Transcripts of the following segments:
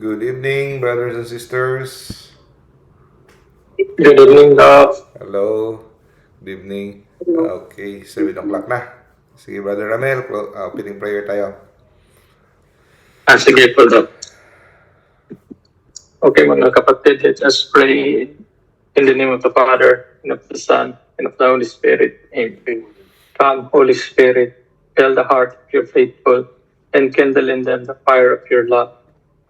Good evening, brothers and sisters. Good evening, Doc. Hello. Good evening. Okay, 7 o'clock na. Sige, Brother Ramel, opening prayer tayo. Sige po, Doc. Okay, mga kapatid, let us pray in the name of the Father, and of the Son, and of the Holy Spirit. Amen. Come, Holy Spirit, fill the heart of your faithful, and kindle in them the fire of your love.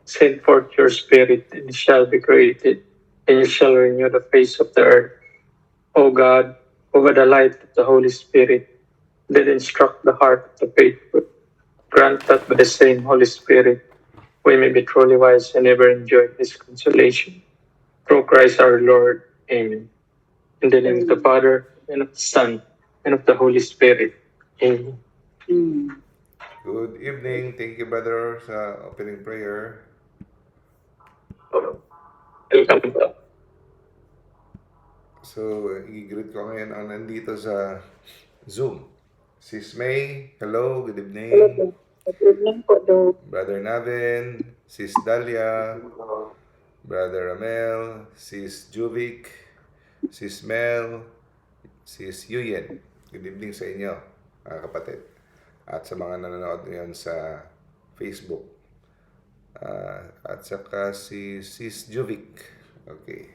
Send forth your Spirit, and it shall be created, and you shall renew the face of the earth. O God, who by the light of the Holy Spirit did instruct the heart of the faithful, grant that by the same Holy Spirit we may be truly wise and ever enjoy His consolation. Through Christ our Lord. Amen. In the name of the Father, and of the Son, and of the Holy Spirit. Amen. Good evening. Thank you, brother, sa opening prayer. Welcome po. So, i-greet ko ngayon ang nandito sa Zoom. Sis May, hello, good evening. Good evening po, Doc. Brother Navin, Sis Dalia, Brother Ramel, Sis Juvic, Sis Mel, Sis Yuyen. Good evening sa inyo, mga kapatid. At sa mga nanonood ngayon sa Facebook. At saka si Sis Juvic. Okay.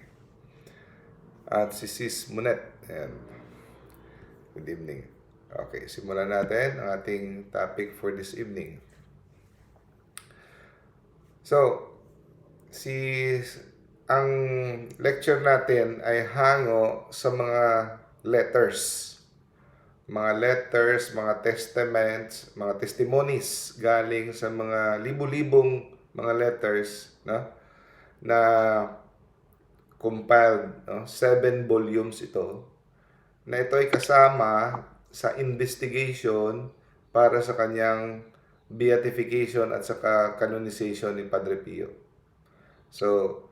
At si Sis Munet. Ayan. Good evening. Okay, simulan natin ang ating topic for this evening. So, ang lecture natin ay hango sa mga letters. Mga letters, mga testaments, mga testimonies galing sa mga libu-libong mga letters, no? Na compiled, no? 7 volumes ito. Na ito ay kasama sa investigation para sa kanyang beatification at saka canonization ni Padre Pio. So,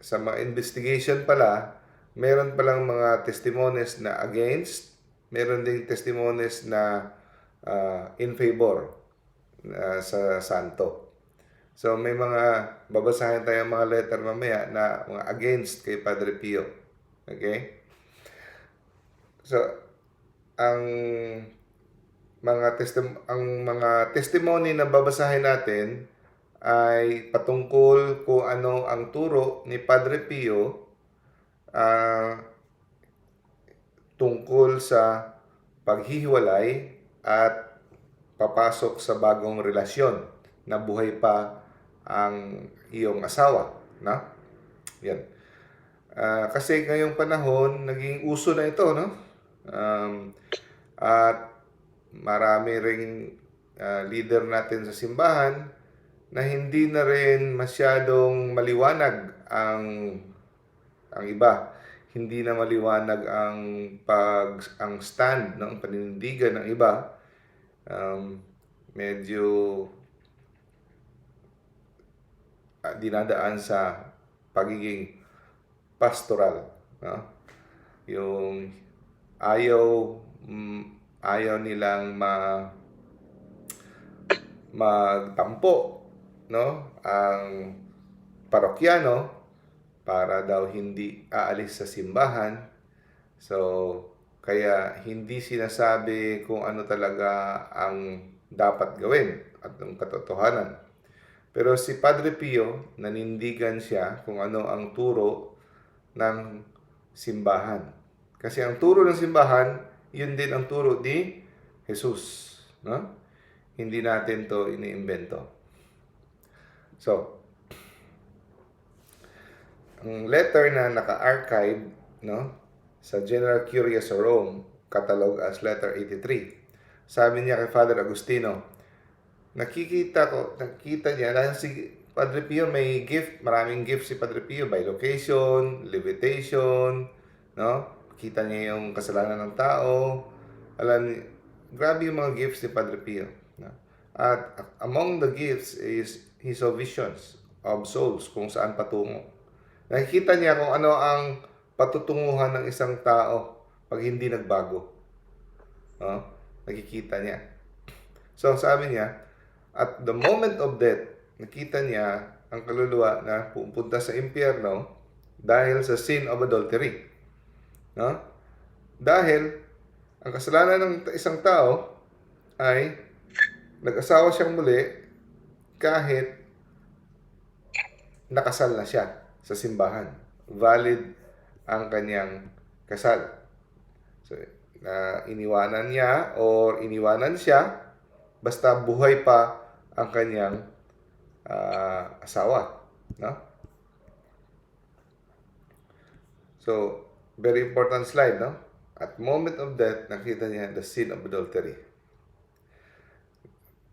sa mga investigation pala, meron palang mga testimonies na against, meron ding testimonies na in favor sa santo. So, may mga babasahin tayong mga letter mamaya na mga against kay Padre Pio. Okay? So, ang mga testimony na babasahin natin ay patungkol kung ano ang turo ni Padre Pio tungkol sa paghihiwalay at papasok sa bagong relasyon na buhay pa ang iyong asawa, no? Yan. Kasi ngayong panahon naging uso na ito, no? At marami ring leader natin sa simbahan na hindi na rin masyadong maliwanag ang iba. Hindi na maliwanag ang stand ng paninindigan ng iba. Medyo dinadaan sa pagiging pastoral, no? Yung ayaw nilang magtampo, no, ang parokyano para daw hindi aalis sa simbahan. So, kaya hindi sinasabi kung ano talaga ang dapat gawin at ang katotohanan. Pero si Padre Pio, nanindigan siya kung ano ang turo ng simbahan. Kasi ang turo ng simbahan, yun din ang turo ni Jesus, no? Hindi natin to iniimbento. So, ang letter na naka-archive, no, sa General Curia sa Rome, catalog as letter 83. Sabi niya kay Father Agustino, nakita niya na si Padre Pio may gift, maraming gift si Padre Pio, bilocation, levitation, no? Kita niya yung kasalanan ng tao. Grabe yung mga gifts ni Padre Pio, no? At among the gifts is he saw visions of souls kung saan patungo. Nakikita niya kung ano ang patutunguhan ng isang tao pag hindi nagbago, no? Nakikita niya. So sabi niya, at the moment of death, nakita niya ang kaluluwa na pupunta sa impyerno dahil sa sin of adultery. No? Dahil ang kasalanan ng isang tao ay nag-asawa siyang muli kahit nakasal na siya sa simbahan. Valid ang kanyang kasal. So, iniwanan niya or iniwanan siya, basta buhay pa ang kanyang asawa. No? So, very important slide, no? At moment of death, nakita niya the sin of adultery.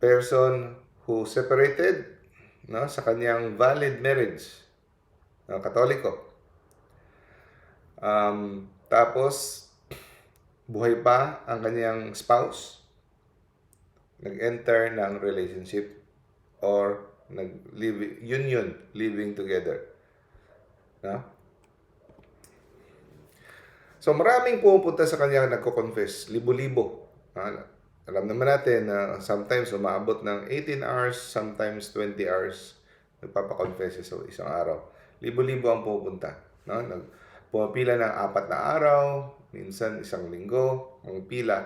Person who separated, no, sa kanyang valid marriage, Katoliko. Tapos, buhay pa ang kanyang spouse, nag-enter ng relationship or living together. No? So, maraming pumupunta sa kanya nagko-confess, libo-libo. Alam naman natin na sometimes umaabot ng 18 hours, sometimes 20 hours nagpapakonfess sa isang araw. Libo-libo ang pupunta. No? Pumapila ng 4 na araw, minsan 1 linggo, ang pila.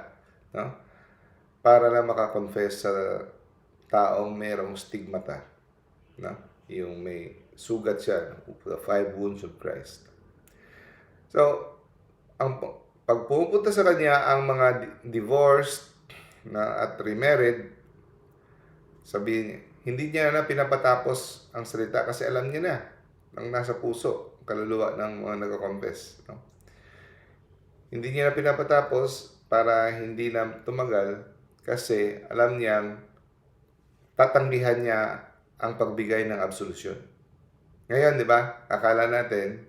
No? Para lang makakonfess sa taong mayroong stigmata. No? Yung may sugat siya, the 5 wounds of Christ. So, pag pupunta sa kanya ang mga divorced at remarried, sabihin, hindi niya na pinapatapos ang salita kasi alam niya na ang nasa puso, kaluluwa ng mga nagko-confess. No? Hindi niya na pinapatapos para hindi na tumagal kasi alam niyang tatanggihan niya ang pagbigay ng absolusyon. Ngayon, di ba, akala natin,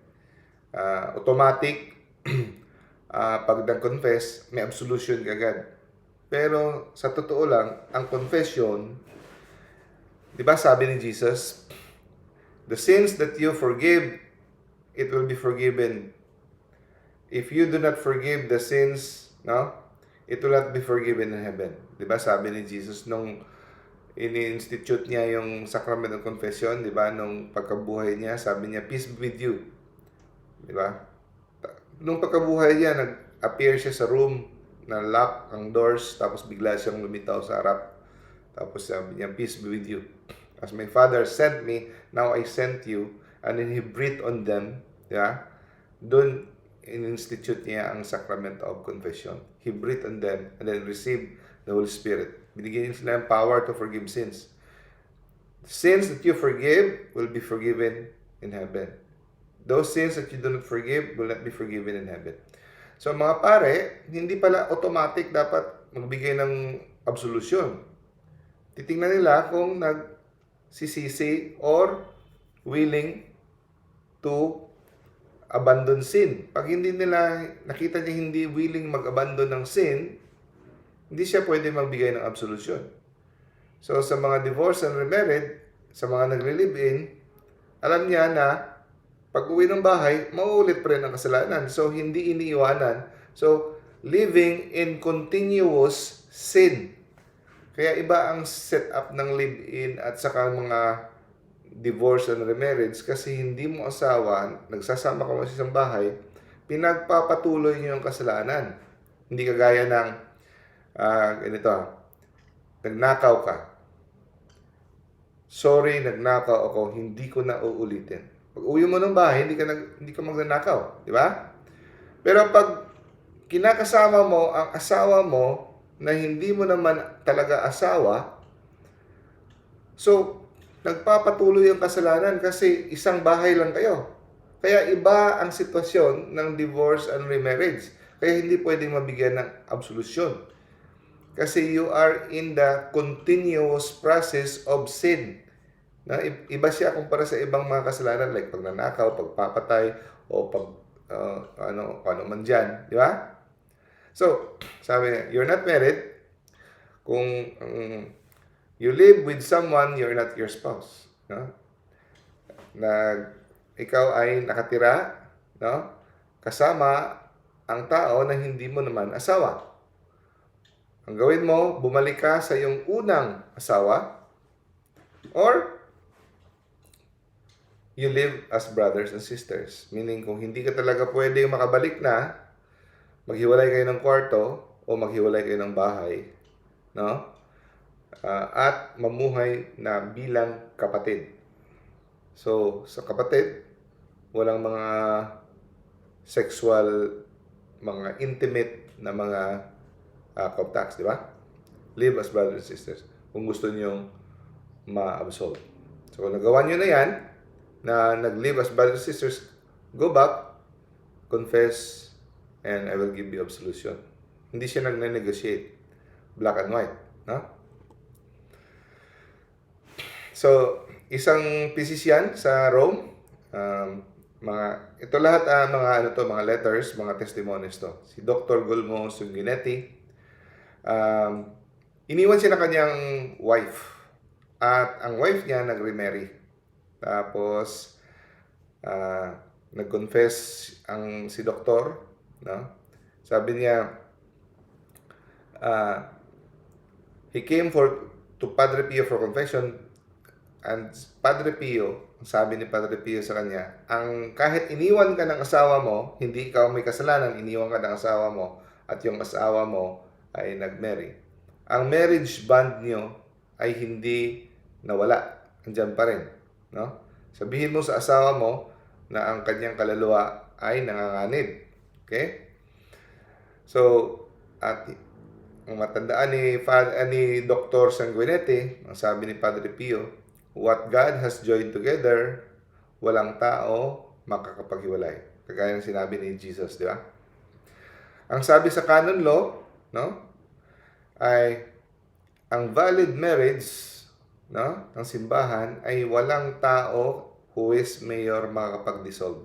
automatic, pag nag-confess, may absolution agad. Pero sa totoo lang, ang confession, di ba sabi ni Jesus, the sins that you forgive, it will be forgiven. If you do not forgive the sins, no, it will not be forgiven in heaven. Di ba sabi ni Jesus nung ini-institute niya yung sacrament of confession, di ba, nung pagkabuhay niya, sabi niya, peace be with you. Di ba? Nung pagkabuhay niya, nag-appear siya sa room, na-lock ang doors, tapos bigla siyang lumitaw sa harap. Tapos sabi niya, peace be with you. As my Father sent me, now I sent you. And then He breathed on them. Yeah? Doon, in-institute niya ang sacrament of confession. He breathed on them and then received the Holy Spirit. Binigyan niya sila ng power to forgive sins. The sins that you forgive will be forgiven in heaven. Those sins that you do not forgive will not be forgiven in heaven. So mga pare, hindi pala automatic dapat magbigay ng absolution. Titingnan nila kung nagsisisi or willing to abandon sin. Pag hindi nila, nakita niya hindi willing mag-abandon ng sin, hindi siya pwede magbigay ng absolution. So sa mga divorced and remarried, sa mga nagli-live-in, alam niya na pag-uwi ng bahay, mauulit pa rin ang kasalanan. So, hindi iniiwanan. So, living in continuous sin. Kaya iba ang setup ng live-in at saka mga divorce and remarriage kasi hindi mo asawa, nagsasama ka sa isang bahay, pinagpapatuloy niyo yung kasalanan. Hindi kagaya ng, nagnakaw ka. Sorry, nagnakaw ako, hindi ko na uulitin. Pag uwi mo ng bahay, hindi ka magnanakaw, di ba? Pero pag kinakasama mo ang asawa mo na hindi mo naman talaga asawa, so nagpapatuloy ang kasalanan kasi isang bahay lang kayo. Kaya iba ang sitwasyon ng divorce and remarriage. Kaya hindi pwedeng mabigyan ng absolution. Kasi you are in the continuous process of sin. Na iba siya kumpara sa ibang mga kasalanan like pagnanakaw, pagpapatay o ano man diyan, di ba? So, sabi niya, you're not married kung you live with someone, you're not your spouse, no? Ikaw ay nakatira, no? Kasama ang tao na hindi mo naman asawa. Ang gawin mo, bumalik ka sa iyong unang asawa or you live as brothers and sisters. Meaning, kung hindi ka talaga pwede makabalik na, maghiwalay kayo ng kwarto o maghiwalay kayo ng bahay, no? At mamuhay na bilang kapatid. So, sa kapatid, walang mga sexual, mga intimate na mga contacts, di ba? Live as brothers and sisters. Kung gusto niyo ma-absolve. So, kung nagawa niyo na yan, na nag-live as brothers and sisters, go back, confess, and I will give you absolution. Hindi siya nagne-negotiate. Black and white. No? So, isang thesis yan sa Rome. Ito lahat mga letters, mga testimonies to. Si Dr. Gulmo Sanguinetti, iniwan siya ng kanyang wife. At ang wife niya nag-remarry. Tapos, nag-confess si doktor, no? Sabi niya, he came to Padre Pio for confession, and Padre Pio, sabi ni Padre Pio sa kanya, kahit iniwan ka ng asawa mo, hindi ikaw may kasalanan, iniwan ka ng asawa mo, at yung asawa mo ay nag-marry. Ang marriage bond niyo ay hindi nawala, andyan pa rin, no? Sabihin mo sa asawa mo na ang kanyang kaluluwa ay nanganganib. Okay? So, at ang matandaan ni Dr. Sanguinetti, ang sabi ni Padre Pio, what God has joined together, walang tao makakapaghiwalay. Kagaya ng sinabi ni Jesus, di ba? Ang sabi sa canon law, no, ay ang valid marriage, no, ng simbahan ay walang tao who is mayor makakapag-dissolve.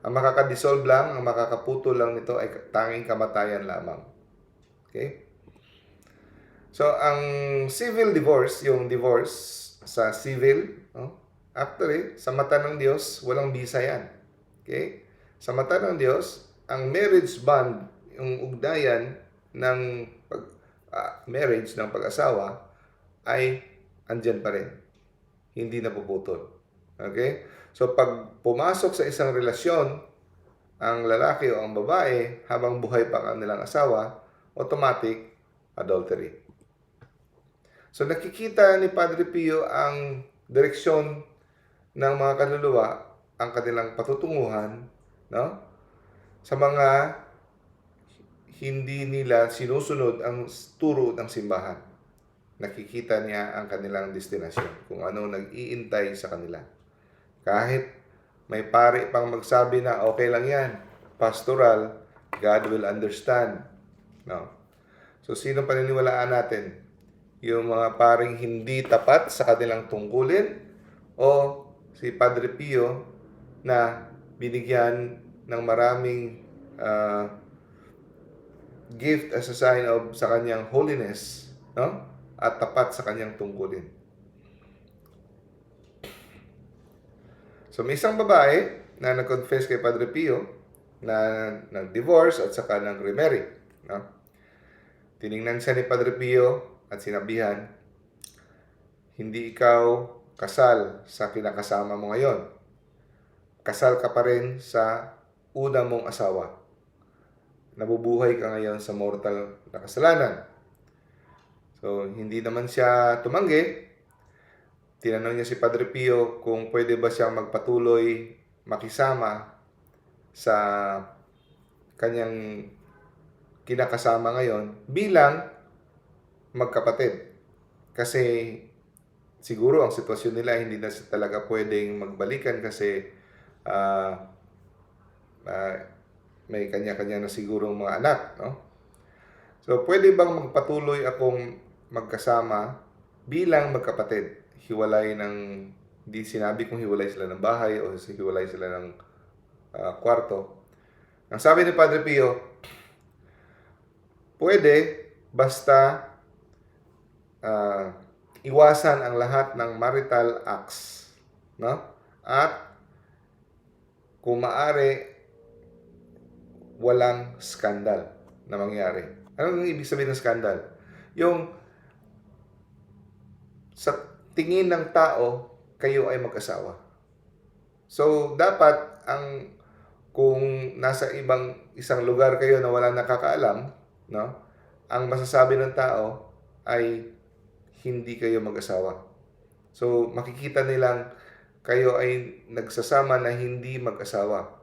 Ang makakadissolve lang, ang makakaputo lang nito ay tanging kamatayan lamang. Okay? So, ang civil divorce, yung divorce sa civil, no? Actually, sa mata ng Diyos, walang bisa yan. Okay? Sa mata ng Diyos, ang marriage bond, yung ugnayan ng marriage ng pag-asawa, ay andyan pa rin. Hindi napuputol. Okay? So, pag pumasok sa isang relasyon, ang lalaki o ang babae, habang buhay pa ang kanilang asawa, automatic adultery. So, nakikita ni Padre Pio ang direksyon ng mga kaluluwa, ang kanilang patutunguhan, no? Sa mga hindi nila sinusunod ang turo ng simbahan. Nakikita niya ang kanilang destinasyon, kung ano nag-iintay sa kanila. Kahit may pari pang magsabi na okay lang yan, pastoral, God will understand. No? So, sino paniniwalaan natin? Yung mga paring hindi tapat sa kanilang tungkulin o si Padre Pio na binigyan ng maraming gift as a sign of sa kanyang holiness, no? At tapat sa kanyang tungkulin. So, may isang babae na nag-confess kay Padre Pio na nag-divorce at saka nag-remarry, no? Tiningnan siya ni Padre Pio at sinabihan, hindi ikaw kasal sa kinakasama mo ngayon. Kasal ka pa rin sa una mong asawa. Nabubuhay ka ngayon sa mortal na kasalanan. So, hindi naman siya tumanggi. Tinanong niya si Padre Pio kung pwede ba siyang magpatuloy makisama sa kanyang kinakasama ngayon bilang magkapatid. Kasi siguro ang sitwasyon nila hindi na talaga pwedeng magbalikan kasi may kanya-kanya na siguro mga anak, no? So, pwede bang magpatuloy akong magkasama bilang magkapatid? Hiwalay ng, di sinabi kung hiwalay sila ng bahay o hiwalay sila ng kwarto. Ang sabi ni Padre Pio, pwede basta iwasan ang lahat ng marital acts, no? At kung maaari, walang skandal na mangyari. Anong ibig sabihin ng skandal? Yung sa tingin ng tao, kayo ay mag-asawa. So, dapat kung nasa isang lugar kayo na wala nakakaalam, no? Ang masasabi ng tao ay hindi kayo mag-asawa. So, makikita nilang kayo ay nagsasama na hindi mag-asawa.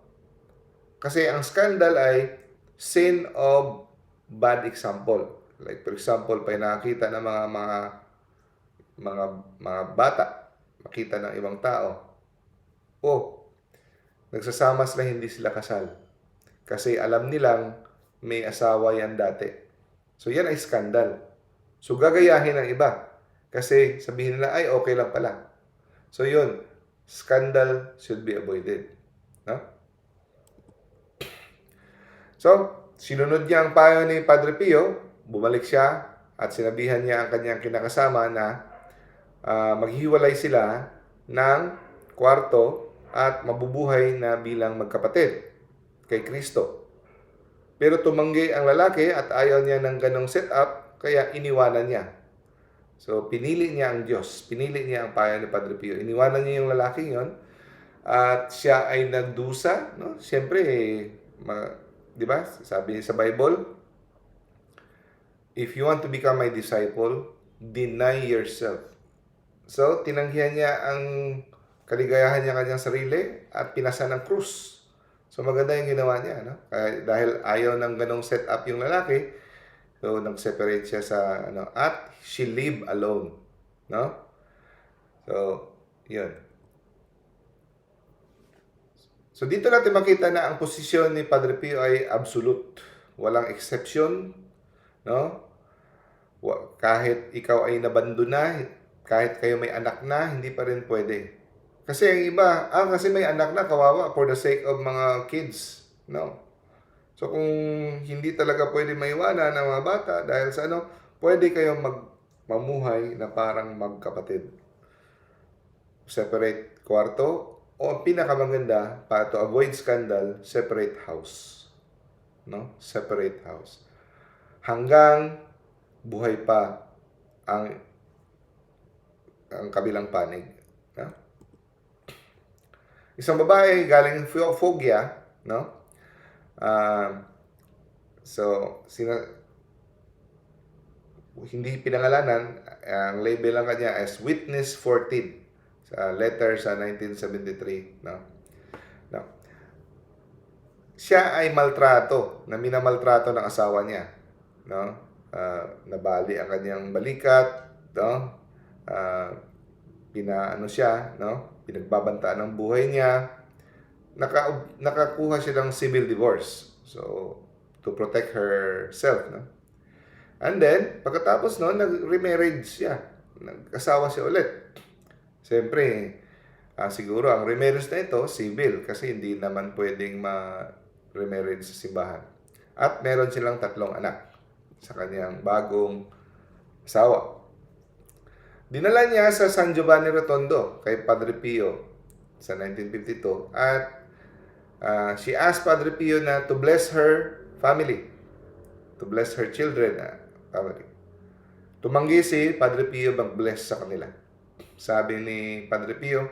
Kasi ang scandal ay sin of bad example. Like for example, pag nakakita ng mga bata, makita ng ibang tao, nagsasama sila, hindi sila kasal. Kasi alam nilang may asawa yan dati. So yan ay scandal. So gagayahin ng iba. Kasi sabihin nila, ay okay lang pala. So yun, scandal should be avoided. No? So, sinunod niya ang payo ni Padre Pio, bumalik siya at sinabihan niya ang kanyang kinakasama na maghiwalay sila ng kwarto at mabubuhay na bilang magkapatid kay Kristo. Pero tumanggi ang lalaki at ayaw niya ng ganong setup, kaya iniwanan niya. So, pinili niya ang Diyos. Pinili niya ang payo ni Padre Pio. Iniwanan niya yung lalaking yon at siya ay nagdusa. No? Siyempre, di ba? Sabi sa Bible, if you want to become my disciple, deny yourself. So, tinanggihan niya ang kaligayahan niya kanyang sarili at pinasa ng krus. So, maganda yung ginawa niya. No? Dahil ayaw ng ganong setup yung lalaki, so, nag-separate siya sa, at she lived alone. No? So, yun. So, dito natin makita na ang posisyon ni Padre Pio ay absolute. Walang exception. No? Kahit ikaw ay nabando na, kahit kayo may anak na, hindi pa rin pwede. Kasi ang iba, kasi may anak na, kawawa, for the sake of mga kids. No? So, kung hindi talaga pwede maiwanan ng mga bata, dahil sa pwede kayong mamuhay na parang magkapatid. Separate kwarto, o ang pinakamaganda, para to avoid scandal, separate house. No? Separate house. Hanggang buhay pa ang kabilang panig. No? Isang babae galing Foggia, no? Hindi pinangalanan, ang label lang kanya as Witness 14 sa letter sa 1973, no? No. Siya ay minamaltrato ng asawa niya, no? Nabali ang kanyang balikat, no? Pinagbabantaan ng buhay niya. Nakakuha siya ng civil divorce. So, to protect herself, no? And then, pagkatapos nag-remarriage siya. Nag-asawa siya ulit. Siyempre, siguro ang remarriage na ito, civil, kasi hindi naman pwedeng ma-remarriage sa simbahan. At meron silang 3 anak sa kanyang bagong asawa. Dinala niya sa San Giovanni Rotondo kay Padre Pio sa 1952 at she asked Padre Pio na to bless her family, to bless her children, family. Tumanggi si Padre Pio mag-bless sa kanila. Sabi ni Padre Pio,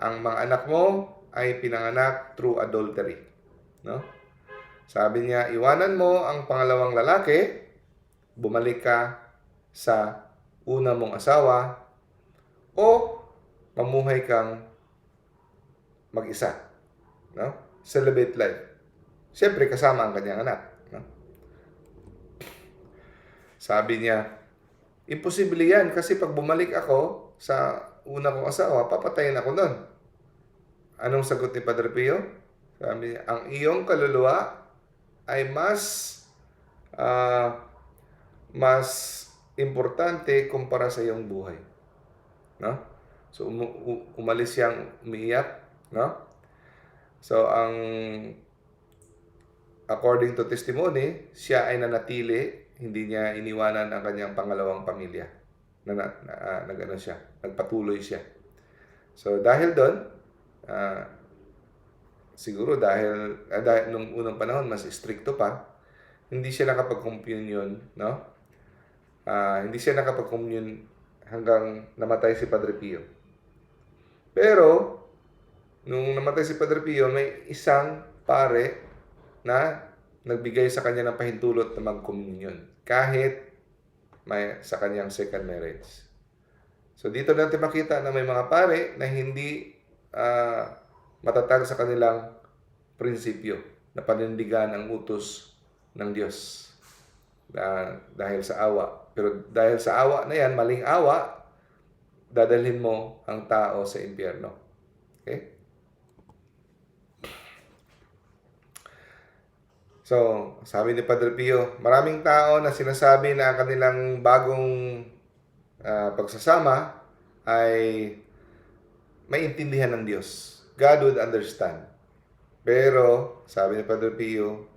ang mga anak mo ay pinanganak through adultery. No? Sabi niya, iwanan mo ang pangalawang lalaki, bumalik ka sa una mong asawa, o mamuhay kang mag-isa. No? Celibate life. Siyempre, kasama ang kanyang anak. No? Sabi niya, imposible yan kasi pag bumalik ako sa una kong asawa, papatayin ako nun. Anong sagot ni Padre Pio? Sabi niya, ang iyong kaluluwa ay mas importante kumpara sa iyong buhay. No? So, umalis siyang umiiyak. No? So, according to testimony, siya ay nanatili, hindi niya iniwanan ang kanyang pangalawang pamilya. Nagpatuloy siya. So, dahil doon, siguro dahil nung unang panahon, mas stricto pa, hindi siya nakapag-communion, no? Hindi siya nakapag-communion hanggang namatay si Padre Pio. Pero, Nung namatay si Padre Pio, may isang pare na nagbigay sa kanya ng pahintulot na mag-communion kahit may sa kanyang second marriage. So dito natin makita na may mga pare na hindi matatag sa kanilang prinsipyo na panindigan ang utos ng Diyos dahil sa awa. Pero dahil sa awa na yan, maling awa, dadalhin mo ang tao sa impyerno. Okay? So, sabi ni Padre Pio, maraming tao na sinasabi na ang kanilang bagong pagsasama ay maintindihan ng Diyos. God would understand. Pero, sabi ni Padre Pio,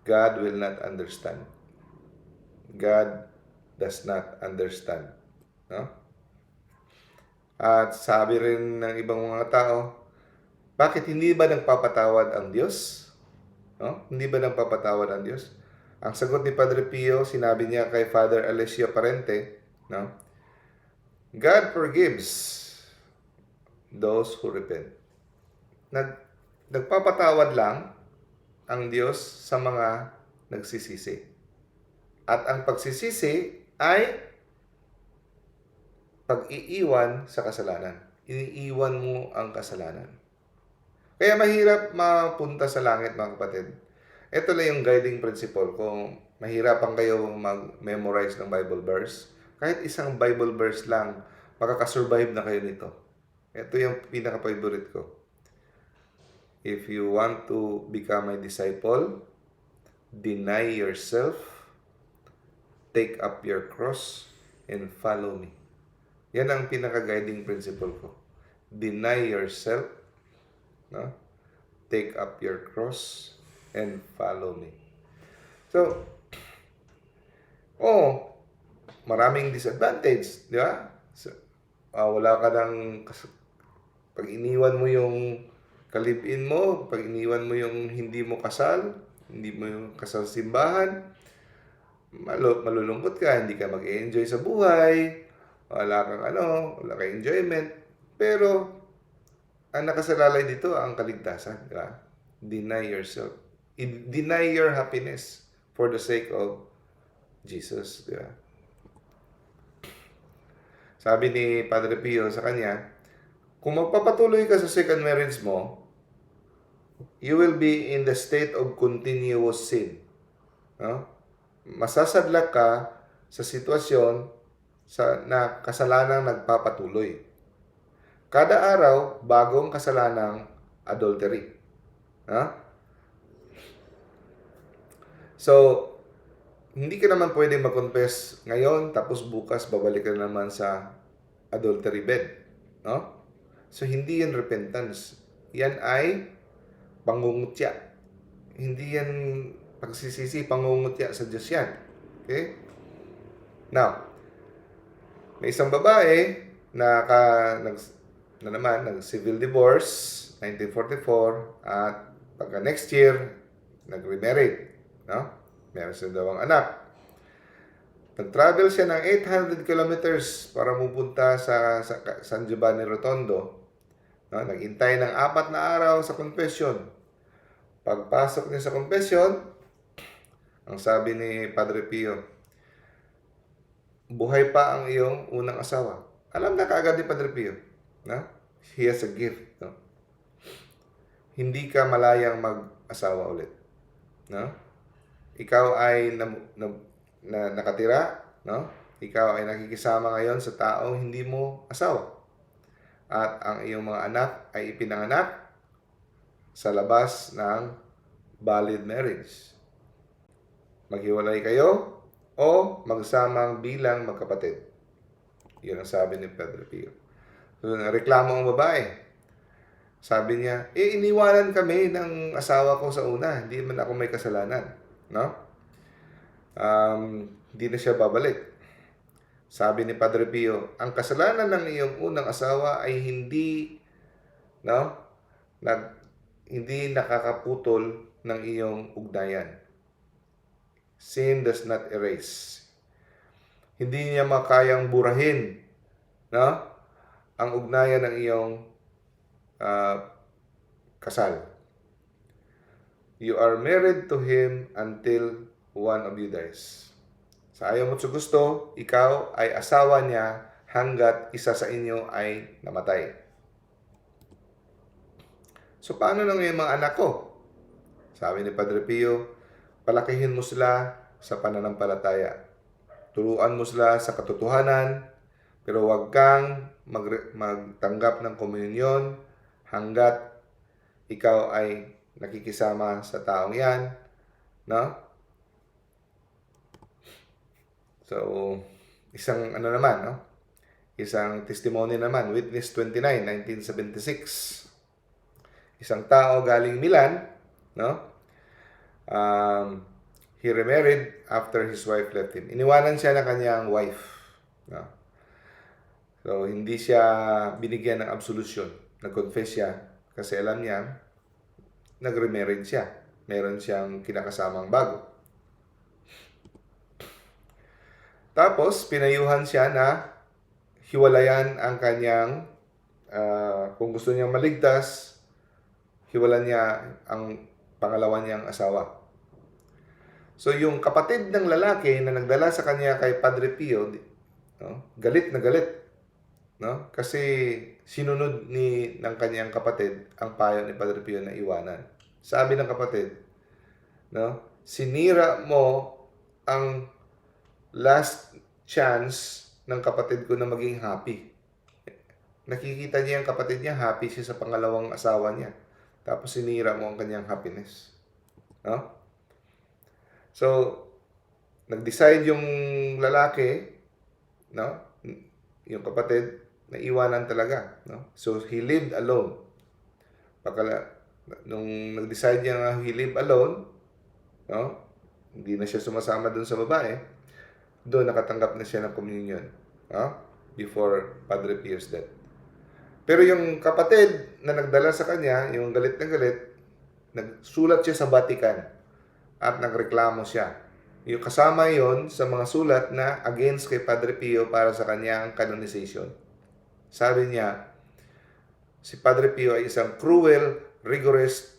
God will not understand. God does not understand. No? At sabi rin ng ibang mga tao, bakit hindi ba nagpapatawad ang Diyos? No? Hindi ba nagpapatawad ang Diyos? Ang sagot ni Padre Pio, sinabi niya kay Father Alessio Parente, no? God forgives those who repent. Nagpapatawad lang ang Diyos sa mga nagsisisi. At ang pagsisisi ay pag-iiwan sa kasalanan. Iniiwan mo ang kasalanan. Kaya mahirap mapunta sa langit, mga kapatid. Ito lang yung guiding principle. Kung mahirapan kayo mag-memorize ng Bible verse, kahit isang Bible verse lang, makakasurvive na kayo nito. Ito yung pinaka-favorite ko. If you want to become a disciple, deny yourself, take up your cross, and follow me. Yan ang pinaka-guiding principle ko. Deny yourself, no? Take up your cross and follow me. So, maraming disadvantage, di ba? So, wala ka ng pag iniwan mo yung kalibin mo, pag iniwan mo yung hindi mo kasal, hindi mo yung kasal simbahan, malulungkot ka, hindi ka mag-enjoy sa buhay, wala kang enjoyment. Pero ang nakasalalay dito ang kaligtasan, di ba? Deny yourself. Deny your happiness for the sake of Jesus, di ba? Sabi ni Padre Pio sa kanya, kung magpapatuloy ka sa second marriage mo, you will be in the state of continuous sin. No? Masasadlak ka sa sitwasyon na kasalanang nagpapatuloy. Kada araw, bagong kasalanang adultery. So, hindi ka naman pwede mag-confess ngayon, tapos bukas babalik ka naman sa adultery bed. No? So, hindi yan repentance. Yan ay pangungutya. Hindi yan pagsisisi, pangungutya sa Diyos yan. Okay? Now, may isang babae na nag-civil divorce, 1944, at pagka next year, nag-remarried. No? Meron siya dalawang anak. Nag-travel siya ng 800 kilometers para pupunta sa San Giovanni Rotondo. No? Nag-intay ng 4 na araw sa confession. Pagpasok niya sa confession, ang sabi ni Padre Pio, buhay pa ang iyong unang asawa. Alam na kaagad ni Padre Pio, no? He has a gift, no? Hindi ka malayang mag-asawa ulit, no? Ikaw ay nakatira, no? Ikaw ay nakikisama ngayon sa taong hindi mo asawa. At ang iyong mga anak ay ipinanganak sa labas ng valid marriage. Maghiwalay kayo o magsamang bilang magkapatid. Yun ang sabi ni Padre Pio. So, reklamo ang babae. Sabi niya, iniwanan kami ng asawa ko sa una. Hindi man ako may kasalanan. No? Hindi na siya babalik. Sabi ni Padre Pio, ang kasalanan ng iyong unang asawa ay hindi nakakaputol ng iyong ugnayan. Sin does not erase. Hindi niya makayang burahin, no? Ang ugnayan ng iyong kasal. You are married to him until one of you dies. Sa ayaw mo sa gusto, ikaw ay asawa niya hanggat isa sa inyo ay namatay. So, paano na ngayon mga anak ko? Sabi ni Padre Pio, palakihin mo sila sa pananampalataya. Turuan mo sila sa katotohanan, pero huwag kang magtanggap ng komunyon hanggat ikaw ay nakikisama sa taong yan. No? So, isang ano naman, no? Isang testimony naman, Witness 29, 1976. Isang tao galing Milan, no? He remarried after his wife left him. Iniwanan siya ng kanyang wife. No? So, hindi siya binigyan ng absolution. Nag-confess siya kasi alam niya, nag-remarried siya. Meron siyang kinakasamang bago. Tapos, pinayuhan siya na hiwalayan ang kanyang, kung gusto niyang maligtas, hiwalan niya ang pangalawa niyang asawa. So, yung kapatid ng lalaki na nagdala sa kanya kay Padre Pio, no, galit na galit. No? Kasi sinunod ng kanyang kapatid ang payo ni Padre Pio na iwanan. Sabi ng kapatid, no, sinira mo ang last chance ng kapatid ko na maging happy. Nakikita niya ang kapatid niya, happy siya sa pangalawang asawa niya. Tapos sinira mo ang kanyang happiness. No? So, nag-decide yung lalaki, no? Yung kapatid, na iwanan talaga. No? So, he lived alone. Nung nag-decide niya na he lived alone, no? Hindi na siya sumasama dun sa babae, doon nakatanggap na siya ng communion. No? Before Padre Pio's death. Pero yung kapatid na nagdala sa kanya, yung galit na galit, nagsulat siya sa Vatican at nagreklamo siya. Yung kasama yon sa mga sulat na against kay Padre Pio para sa kanyang canonization. Sabi niya, si Padre Pio ay isang cruel, rigorous,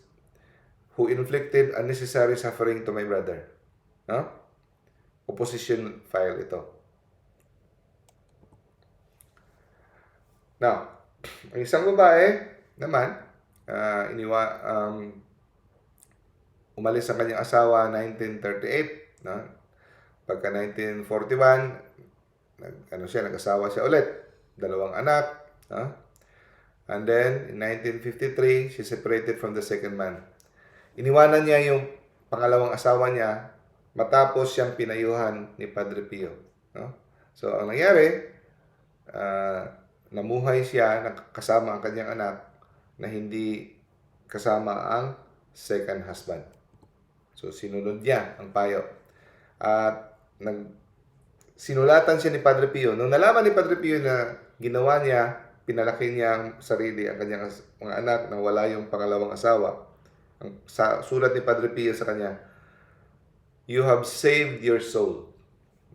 who inflicted unnecessary suffering to my brother. No? Opposition file ito. Now, ang isang babae naman, umalis ang kanyang asawa 1938. No? Pagka 1941, nag-asawa siya ulit. 2 anak. No? And then, in 1953, she separated from the second man. Iniwanan niya yung pangalawang asawa niya matapos siyang pinayuhan ni Padre Pio. No? So, ang nangyari, namuhay siya, kasama ang kanyang anak, na hindi kasama ang second husband. So, sinunod niya ang payo. At sinulatan siya ni Padre Pio. Nung nalaman ni Padre Pio na ginawa niya, pinalaki niya ang sarili, ang kanyang mga anak, na wala yung pangalawang asawa, ang sulat ni Padre Pio sa kanya, you have saved your soul.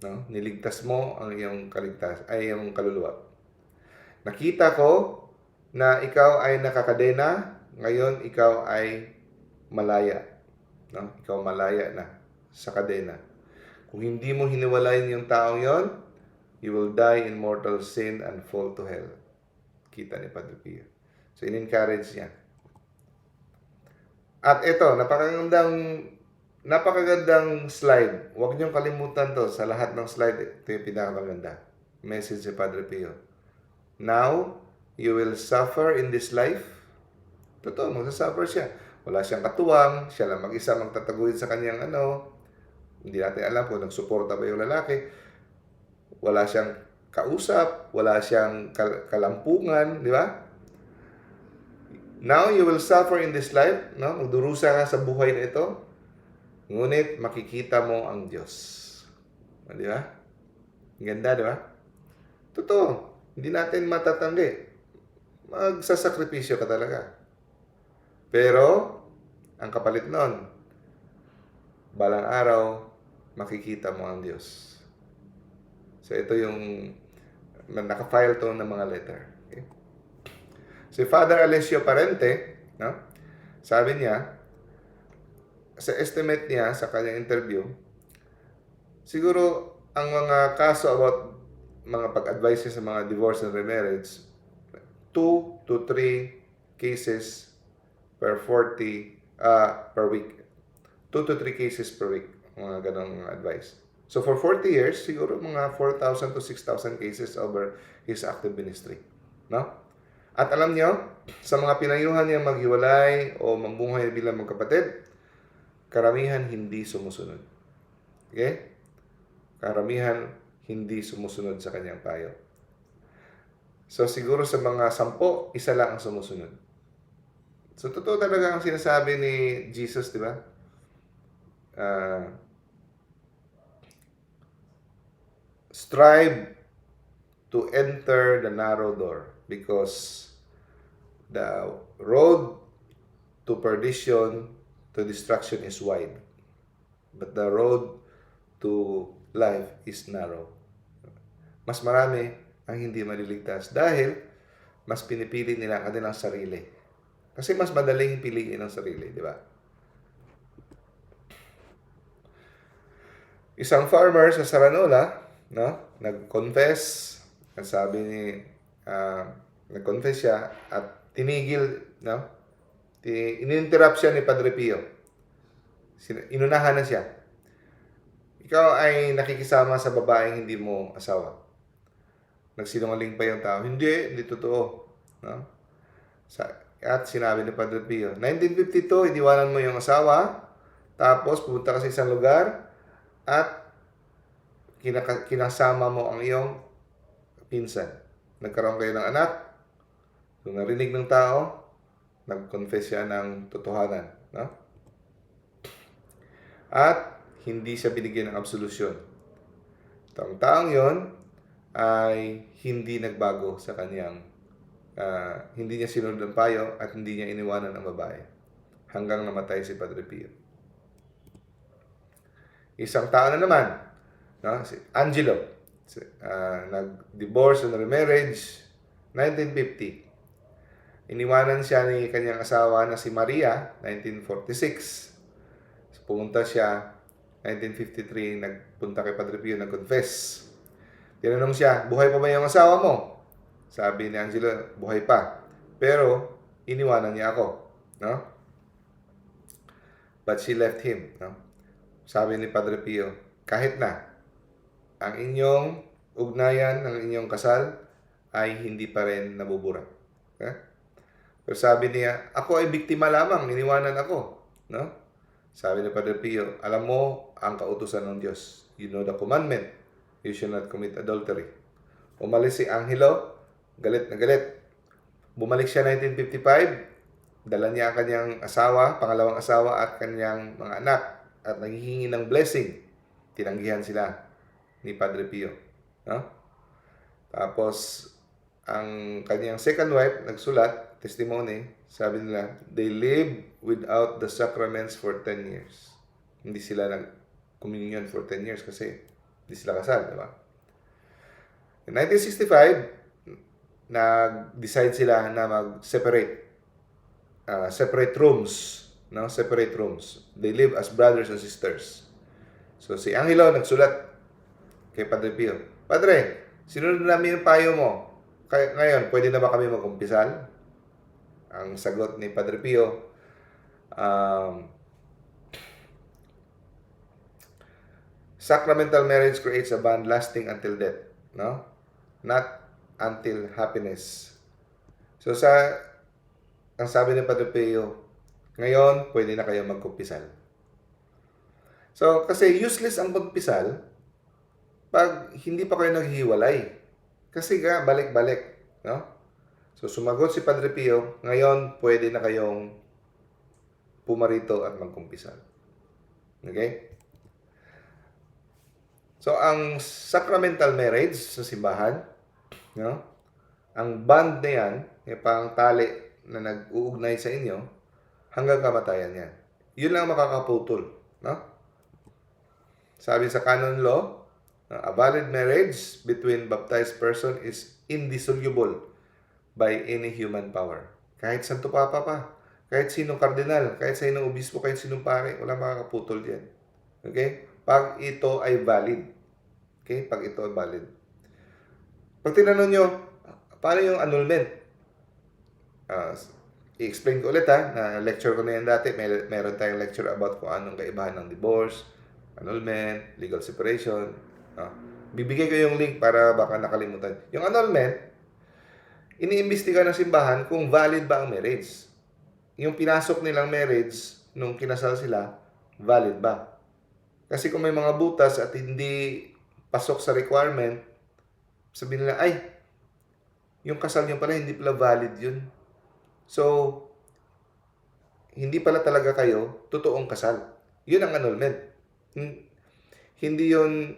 No? Niligtas mo ang iyong iyong kaluluwa. Nakita ko na ikaw ay nakakadena, ngayon ikaw ay malaya. No? Ikaw malaya na sa kadena. Kung hindi mo hiniwalayin yung taong yon, you will die in mortal sin and fall to hell. Kita ni Padre Pio. So, in-encourage niya. At ito, napakagandang slide. Huwag niyong kalimutan to sa lahat ng slide. Ito yung pinakamaganda. Message si Padre Pio. Now, you will suffer in this life. Totoo, magsasuffer siya. Wala siyang katuwang, siya lang mag-isa magtataguyod sa kanyang hindi natin alam kung nagsuporta ba yung lalaki. Wala siyang kausap, wala siyang kalampungan, di ba? Now, you will suffer in this life, no? Magdurusa ka sa buhay na ito. Ngunit, makikita mo ang Diyos. Di ba? Ganda, di ba? Totoo. Hindi natin matatanggi. Magsasakripisyo ka talaga. Pero, ang kapalit nun, balang araw, makikita mo ang Diyos. So, ito yung naka-file to ng mga letter. Okay? Si Father Alessio Parente, no? Sabi niya, sa estimate niya sa kanyang interview, siguro ang mga kaso about mga pag-advise sa mga divorce and remarriage, 2 to 3 cases per 40 per week. 2 to 3 cases per week, mga ganong advice. So for 40 years, siguro mga 4,000 to 6,000 cases over his active ministry. No? At alam nyo, sa mga pinayuhan niya maghiwalay o mamuhay bilang magkapatid, karamihan hindi sumusunod. Okay? Karamihan hindi sumusunod sa kanyang payo. So siguro sa mga 10, isa lang ang sumusunod. So totoo talaga ang sinasabi ni Jesus, di ba? Strive to enter the narrow door because the road to perdition, to destruction is wide, but the road to life is narrow. Mas marami ang hindi maliligtas dahil mas pinipili nila ang kanilang sarili. Kasi mas madaling piliin ang sarili, di ba? Isang farmer sa Saranola, no, nag-confess, nag-confess siya at tinigil, no, in-interrupt siya ni Padre Pio. Inunahan na siya. Ikaw ay nakikisama sa babaeng hindi mo asawa. Nagsinungaling pa yung tao. Hindi totoo. No? At sinabi ni Padre Pio, 1952, iniwanan mo yung asawa, tapos pumunta ka sa isang lugar, at kinasama mo ang iyong pinsan. Nagkaroon kayo ng anak. Kung narinig ng tao, nag-confess siya ng totohanan. No? At hindi siya binigyan ng absolusyon. Ang taong yon ay hindi nagbago sa kanyang, hindi niya sinunod ang payo at hindi niya iniwanan ang babae hanggang namatay si Padre Pio. Isang tao na naman, no? Si Angelo, nag-divorce and remarriage, 1950. Iniwanan siya ni kanyang asawa na si Maria, 1946. So, pumunta siya, 1953, nagpunta kay Padre Pio, nag-confess. Tinanong siya, buhay pa ba yung asawa mo? Sabi ni Angelo, buhay pa. Pero, iniwanan niya ako. No? But she left him. No? Sabi ni Padre Pio, kahit na ang inyong ugnayan, ang inyong kasal, ay hindi pa rin nabubura. Okay? Pero sabi niya, ako ay biktima lamang, iniwanan ako. No? Sabi ni Padre Pio, alam mo ang kautusan ng Diyos. You know the commandment. You should not commit adultery. Umalis si Angelo, galit na galit. Bumalik siya 1955, dala niya ang kanyang asawa, pangalawang asawa at kanyang mga anak at naghihingi ng blessing. Tinanggihan sila ni Padre Pio. No? Tapos, ang kanyang second wife, nagsulat, testimony, sabi nila, they live without the sacraments for 10 years. Hindi sila nag-communion for 10 years kasi hindi sila kasal, di ba? In 1965, nag-decide sila na mag-separate. Separate rooms. No? Separate rooms. They live as brothers and sisters. So, si Angelo nagsulat kay Padre Pio, Padre, sinunod namin yung payo mo. Ngayon, pwede na ba kami mag-umpisal? Ang sagot ni Padre Pio, sacramental marriage creates a bond lasting until death. No? Not until happiness. So, ang sabi ni Padre Pio, ngayon, pwede na kayo magkumpisal. So, kasi useless ang pagpisal pag hindi pa kayo naghihiwalay. Kasi balik-balik. No? So, sumagot si Padre Pio, ngayon, pwede na kayong pumarito at magkumpisal. Okay? So, ang sacramental marriage sa simbahan, no? Ang bond na yan, yung pang tali na nag-uugnay sa inyo, hanggang kamatayan yan. Yun lang makakaputol. No? Sabi sa canon law, a valid marriage between baptized person is indissoluble by any human power. Kahit Santo Papa pa, Kahit sinong kardinal, kahit sinong obispo, kahit sinong pare, wala makakaputol yan. Okay? Pag ito ay valid. Okay? Pag ito ay valid. Pag tinanong nyo, paano yung annulment? I-explain ko ulit na lecture ko na yan dati. Meron tayong lecture about kung anong kaibahan ng divorce, annulment, legal separation. Bibigay ko yung link para baka nakalimutan. Yung annulment, iniimbestiga ng simbahan kung valid ba ang marriage. Yung pinasok nilang marriage nung kinasal sila, valid ba? Kasi kung may mga butas at hindi pasok sa requirement, sabihin nila, ay, yung kasal nyo pala, hindi pala valid yun. So, hindi pala talaga kayo totoong kasal. Yun ang annulment. Hindi yun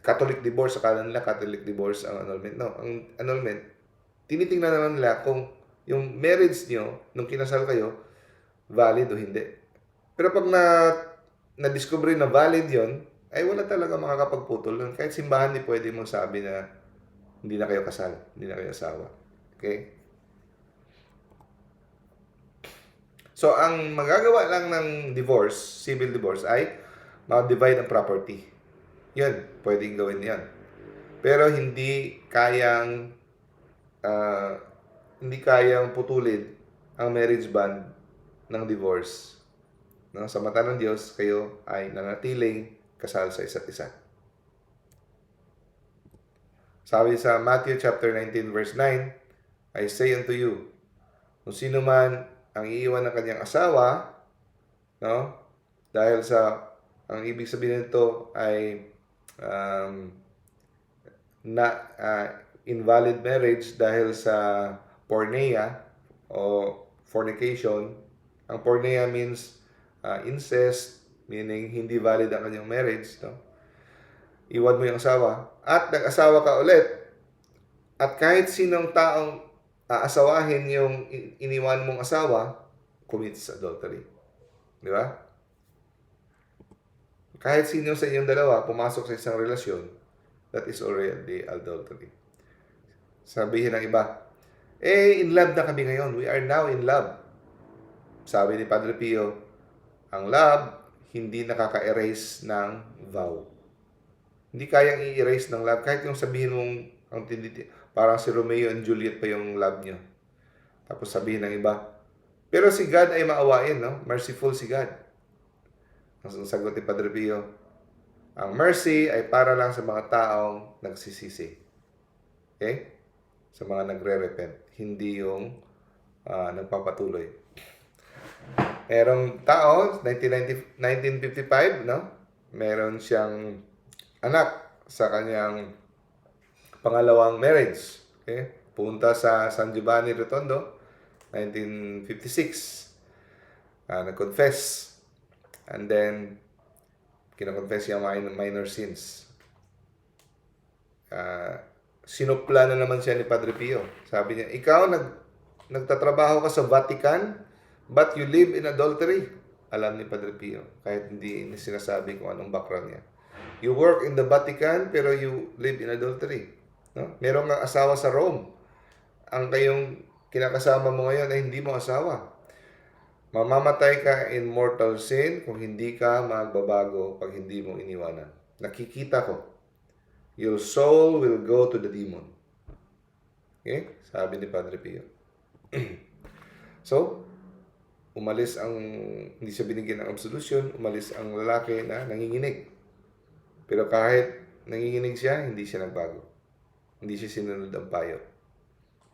Catholic divorce, akala nila Catholic divorce ang annulment. No, ang annulment, tinitingnan naman nila kung yung marriage nyo, nung kinasal kayo, valid o hindi. Pero pag na-discover na valid yon, ay wala talaga makakapagputol nun. Kahit simbahan, di pwede mong sabi na hindi na kayo kasal, hindi na kayo asawa. Okay? So, ang magagawa lang ng divorce, civil divorce, ay mag-divide ang property. Yun, pwedeng gawin yan. Pero hindi kayang putulin ang marriage bond ng divorce. No? Sa mata ng Diyos, kayo ay nanatiling kasal sa isa't isa. Sabi sa Matthew chapter 19 verse 9, I say unto you, kung sino man ang iiwan ng kanyang asawa, no? Dahil sa, ang ibig sabihin nito ay invalid marriage dahil sa porneia o fornication. Ang porneia means incest, meaning hindi valid ang kanyang marriage, no? Iwan mo yung asawa at nag-asawa ka ulit, at kahit sinong taong aasawahin yung iniwan mong asawa, commits adultery. Di ba? Kahit sino sa inyong dalawa pumasok sa isang relasyon, that is already adultery. Sabihin ng iba, in love na kami ngayon. We are now in love. Sabi ni Padre Pio, ang love hindi nakaka-erase ng vow. Hindi kayang i-erase ng love. Kahit yung sabihin mong parang si Romeo and Juliet pa yung love nyo. Tapos sabihin ng iba, pero si God ay maawain, no? Merciful si God. Ang sagot ni Padre Pio, ang mercy ay para lang sa mga taong nagsisisi. Okay? Sa mga nagre-repent. Hindi yung nagpapatuloy. Merong tao, 1955, no? Meron siyang anak sa kanyang pangalawang marriage. Okay? Punta sa San Giovanni Rotondo, 1956. Nag-confess. And then, kinakonfess yung minor sins. Sinupla na naman siya ni Padre Pio. Sabi niya, ikaw nagtatrabaho ka sa Vatican, but you live in adultery. Alam ni Padre Pio, kahit hindi sinasabi kung anong background niya. You work in the Vatican, pero you live in adultery. No? Meron kang asawa sa Rome. Ang kayong kinakasama mo ngayon ay hindi mo asawa. Mamamatay ka in mortal sin kung hindi ka magbabago pag hindi mo iniwanan. Nakikita ko. Your soul will go to the demon. Okay? Sabi ni Padre Pio. So, hindi siya binigyan ng absolution, umalis ang lalaki na nanginginig. Pero kahit nanginginig siya, hindi siya nagbago. Hindi siya sinunod ang payo.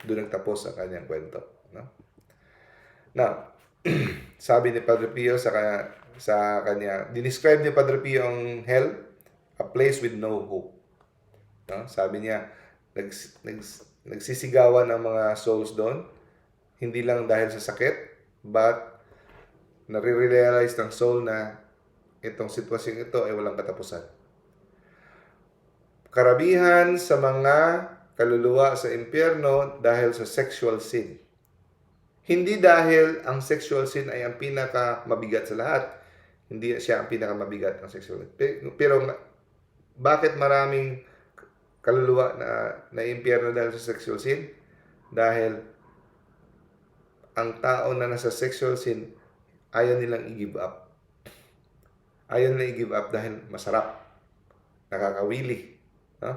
Doon nagtapos ang kanyang kwento. No? Now, sabi ni Padre Pio sa kanya, dinescribe ni Padre Pio ang hell, a place with no hope. No? Sabi niya, nagsisigawan ang mga souls doon, hindi lang dahil sa sakit, but nare-realize ng soul na itong sitwasyong ito ay walang katapusan. Karamihan sa mga kaluluwa sa impyerno dahil sa sexual sin. Hindi dahil ang sexual sin ay ang pinakamabigat sa lahat. Hindi siya ang pinakamabigat ng sexual sin. Pero bakit maraming kaluluwa na impyerno dahil sa sexual sin? Dahil ang tao na nasa sexual sin, ayaw nilang i-give up. Ayaw nilang i-give up dahil masarap. Nakakawili. No?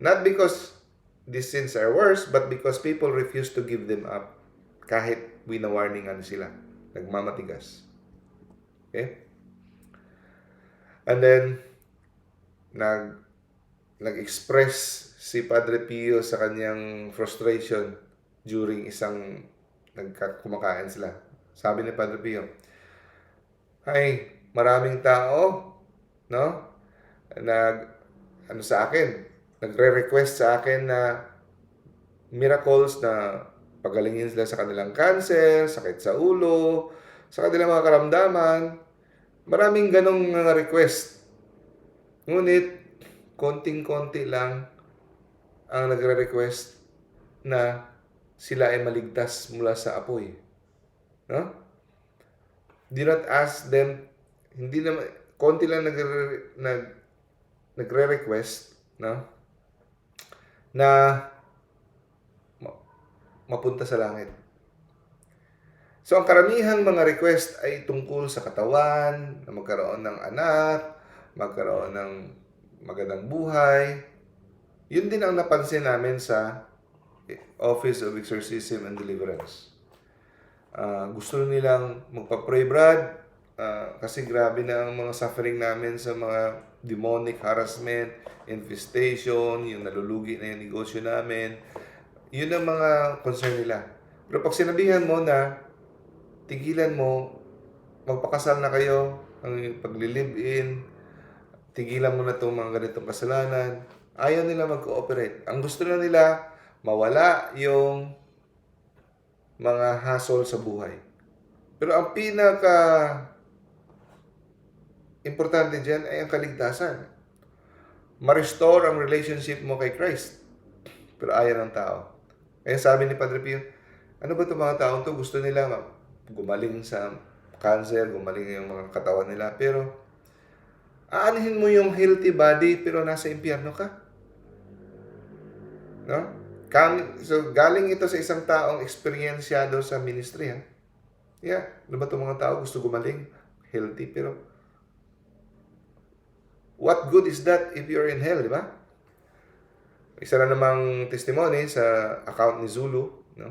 Not because these sins are worse, but because people refuse to give them up kahit wina-warningan sila. Nagmamatigas. Okay? And then, nag-express si Padre Pio sa kanyang frustration during isang kumakain sila. Sabi ni Padre Pio, "Ay, maraming tao, no? Sa akin, nagre-request sa akin na miracles na pagalingin sila sa kanilang cancer, sakit sa ulo, sa kanilang mga karamdaman. Maraming ganong mga request. Ngunit, konting-konti lang ang nagre-request na sila ay maligtas mula sa apoy. No? Do not ask them, hindi naman, konti lang nagre-request, no? Na mapunta sa langit. So, ang karamihang mga request ay tungkol sa katawan, na magkaroon ng anak, magkaroon ng magandang buhay. Yun din ang napansin namin sa Office of Exorcism and Deliverance. Gusto nilang magpa-pray, Brad, kasi grabe na ang mga suffering namin sa mga demonic harassment, infestation, yung nalulugi na yung negosyo namin. Yun ang mga concern nila. Pero pag sinabihan mo na tigilan mo, magpakasal na kayo, ang pagli-live-in, tigilan mo na itong mga ganitong kasalanan, ayaw nila mag-cooperate. Ang gusto na nila, mawala yung mga hassle sa buhay. Pero ang importante dyan ay ang kaligtasan. Ma-restore ang relationship mo kay Christ. Pero ayaw ng tao. Kaya sabi ni Padre Pio, ano ba itong mga taong to? Gusto nila gumaling sa cancer, gumaling yung mga katawan nila. Pero, aanihin mo yung healthy body pero nasa impyerno ka. No? So, galing ito sa isang taong eksperyensyado sa ministry. Ha? Yeah. Ano ba itong mga tao? Gusto gumaling, healthy, pero what good is that if you're in hell, di ba? Isa na namang testimony sa account ni Zulu, no?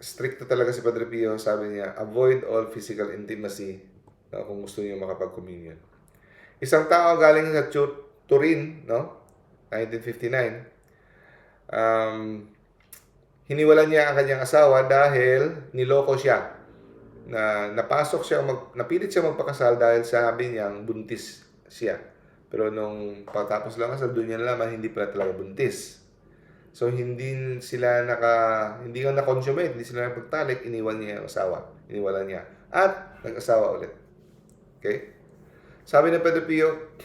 Stricto talaga si Padre Pio, sabi niya, avoid all physical intimacy, no, kung gusto niyo makapag-communion. Isang tao galing sa Turin, no? 1959. Hiniwalan niya ang kanyang asawa dahil niloko siya. Napilit siya magpakasal dahil sabi niyang buntis siya. Pero nung pagtapos lang kasal, doon niya nalaman hindi pala talaga buntis. So, hindi nga na-consummate, hindi sila napagtalik, iniwan niya yung asawa. Iniwalan niya. At, nag-asawa ulit. Okay? Sabi ng Padre Pio,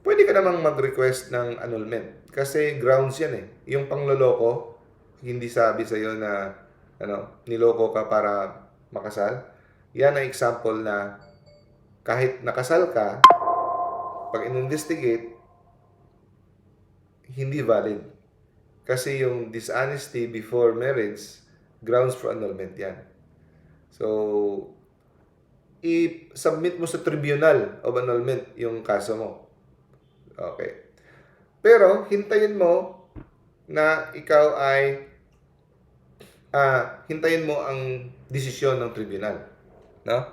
pwede ka namang mag-request ng annulment. Kasi grounds yan eh. Yung pangloloko, hindi sabi sa'yo na, niloko ka para makasal. Yan ang example na kahit nakasal ka, pag in-investigate, hindi valid. Kasi yung dishonesty before marriage, grounds for annulment yan. So, i-submit mo sa tribunal of annulment yung kaso mo. Okay. Pero, hintayin mo na ikaw ay hintayin mo ang desisyon ng tribunal. No?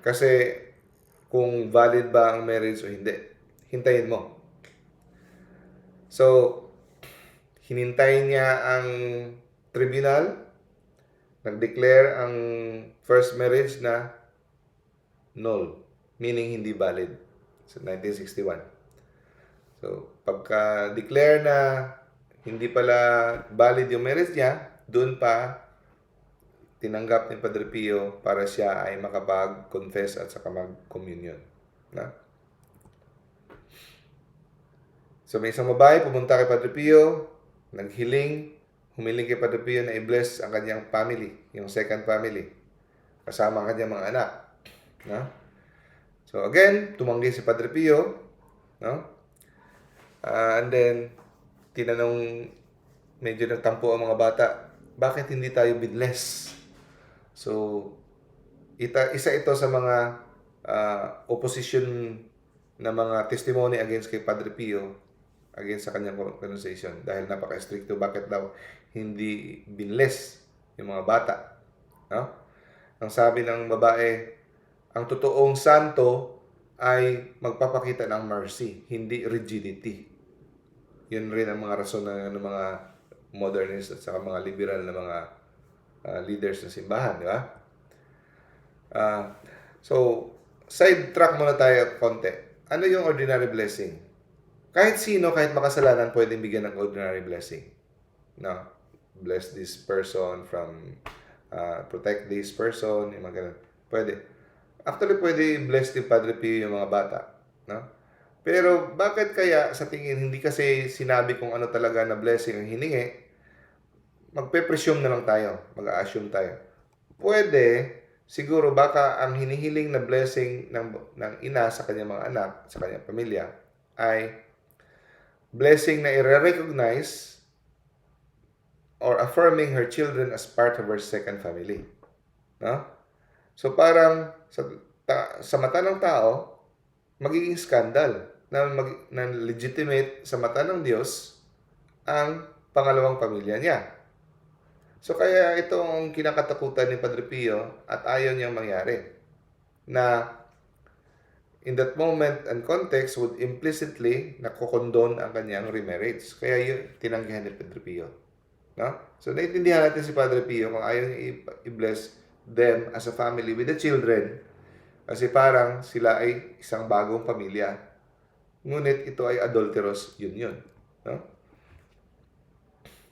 Kasi, kung valid ba ang marriage o hindi, hintayin mo. So, hinintay niya ang tribunal, nag-declare ang first marriage na null, meaning hindi valid. So, 1961. So, pagka-declare na hindi pala valid yung marriage niya, doon pa tinanggap ni Padre Pio para siya ay makapag-confess at saka mag-communion. Na? So, may isang babae pumunta kay Padre Pio, humiling kay Padre Pio na i-bless ang kanyang family, yung second family, kasama ang kanyang mga anak. No? So again, tumanggi si Padre Pio, no? And then, tinanong, medyo nagtampo ang mga bata, bakit hindi tayo binless? So, isa ito sa mga opposition na mga testimony against kay Padre Pio, against sa kanyang conversation, dahil napaka-stricto, bakit daw hindi binless yung mga bata, no? Ang sabi ng babae, ang totoong santo ay magpapakita ng mercy, hindi rigidity. Yun rin ang mga rason ng mga modernist at saka mga liberal na mga leaders ng simbahan, di ba? So, sidetrack muna tayo konti. Ano yung ordinary blessing? Kahit sino, kahit makasalanan, pwedeng bigyan ng ordinary blessing. No? Bless this person from, protect this person, yung mga ganun. Pwede. Actually, pwede bless ni Padre Pio yung mga bata. No? Pero, bakit kaya sa tingin, hindi kasi sinabi kung ano talaga na blessing ang hiningi, magpe-presume na lang tayo, mag-assume tayo. Pwede, siguro baka ang hinihiling na blessing ng ina sa kanyang mga anak, sa kanyang pamilya, ay blessing na i-recognize or affirming her children as part of her second family. No? So parang sa mata ng tao, magiging skandal na legitimate sa mata ng Diyos ang pangalawang pamilya niya. So kaya ito ang kinakatakutan ni Padre Pio at ayaw niyang mangyari. Na in that moment and context would implicitly nakokondone ang kanyang remarriage. Kaya yun tinanggihan ni Padre Pio. No? So naiintindihan natin si Padre Pio kung ayaw niya i-bless them as a family with the children kasi parang sila ay isang bagong pamilya. Ngunit ito ay adulterous union. No?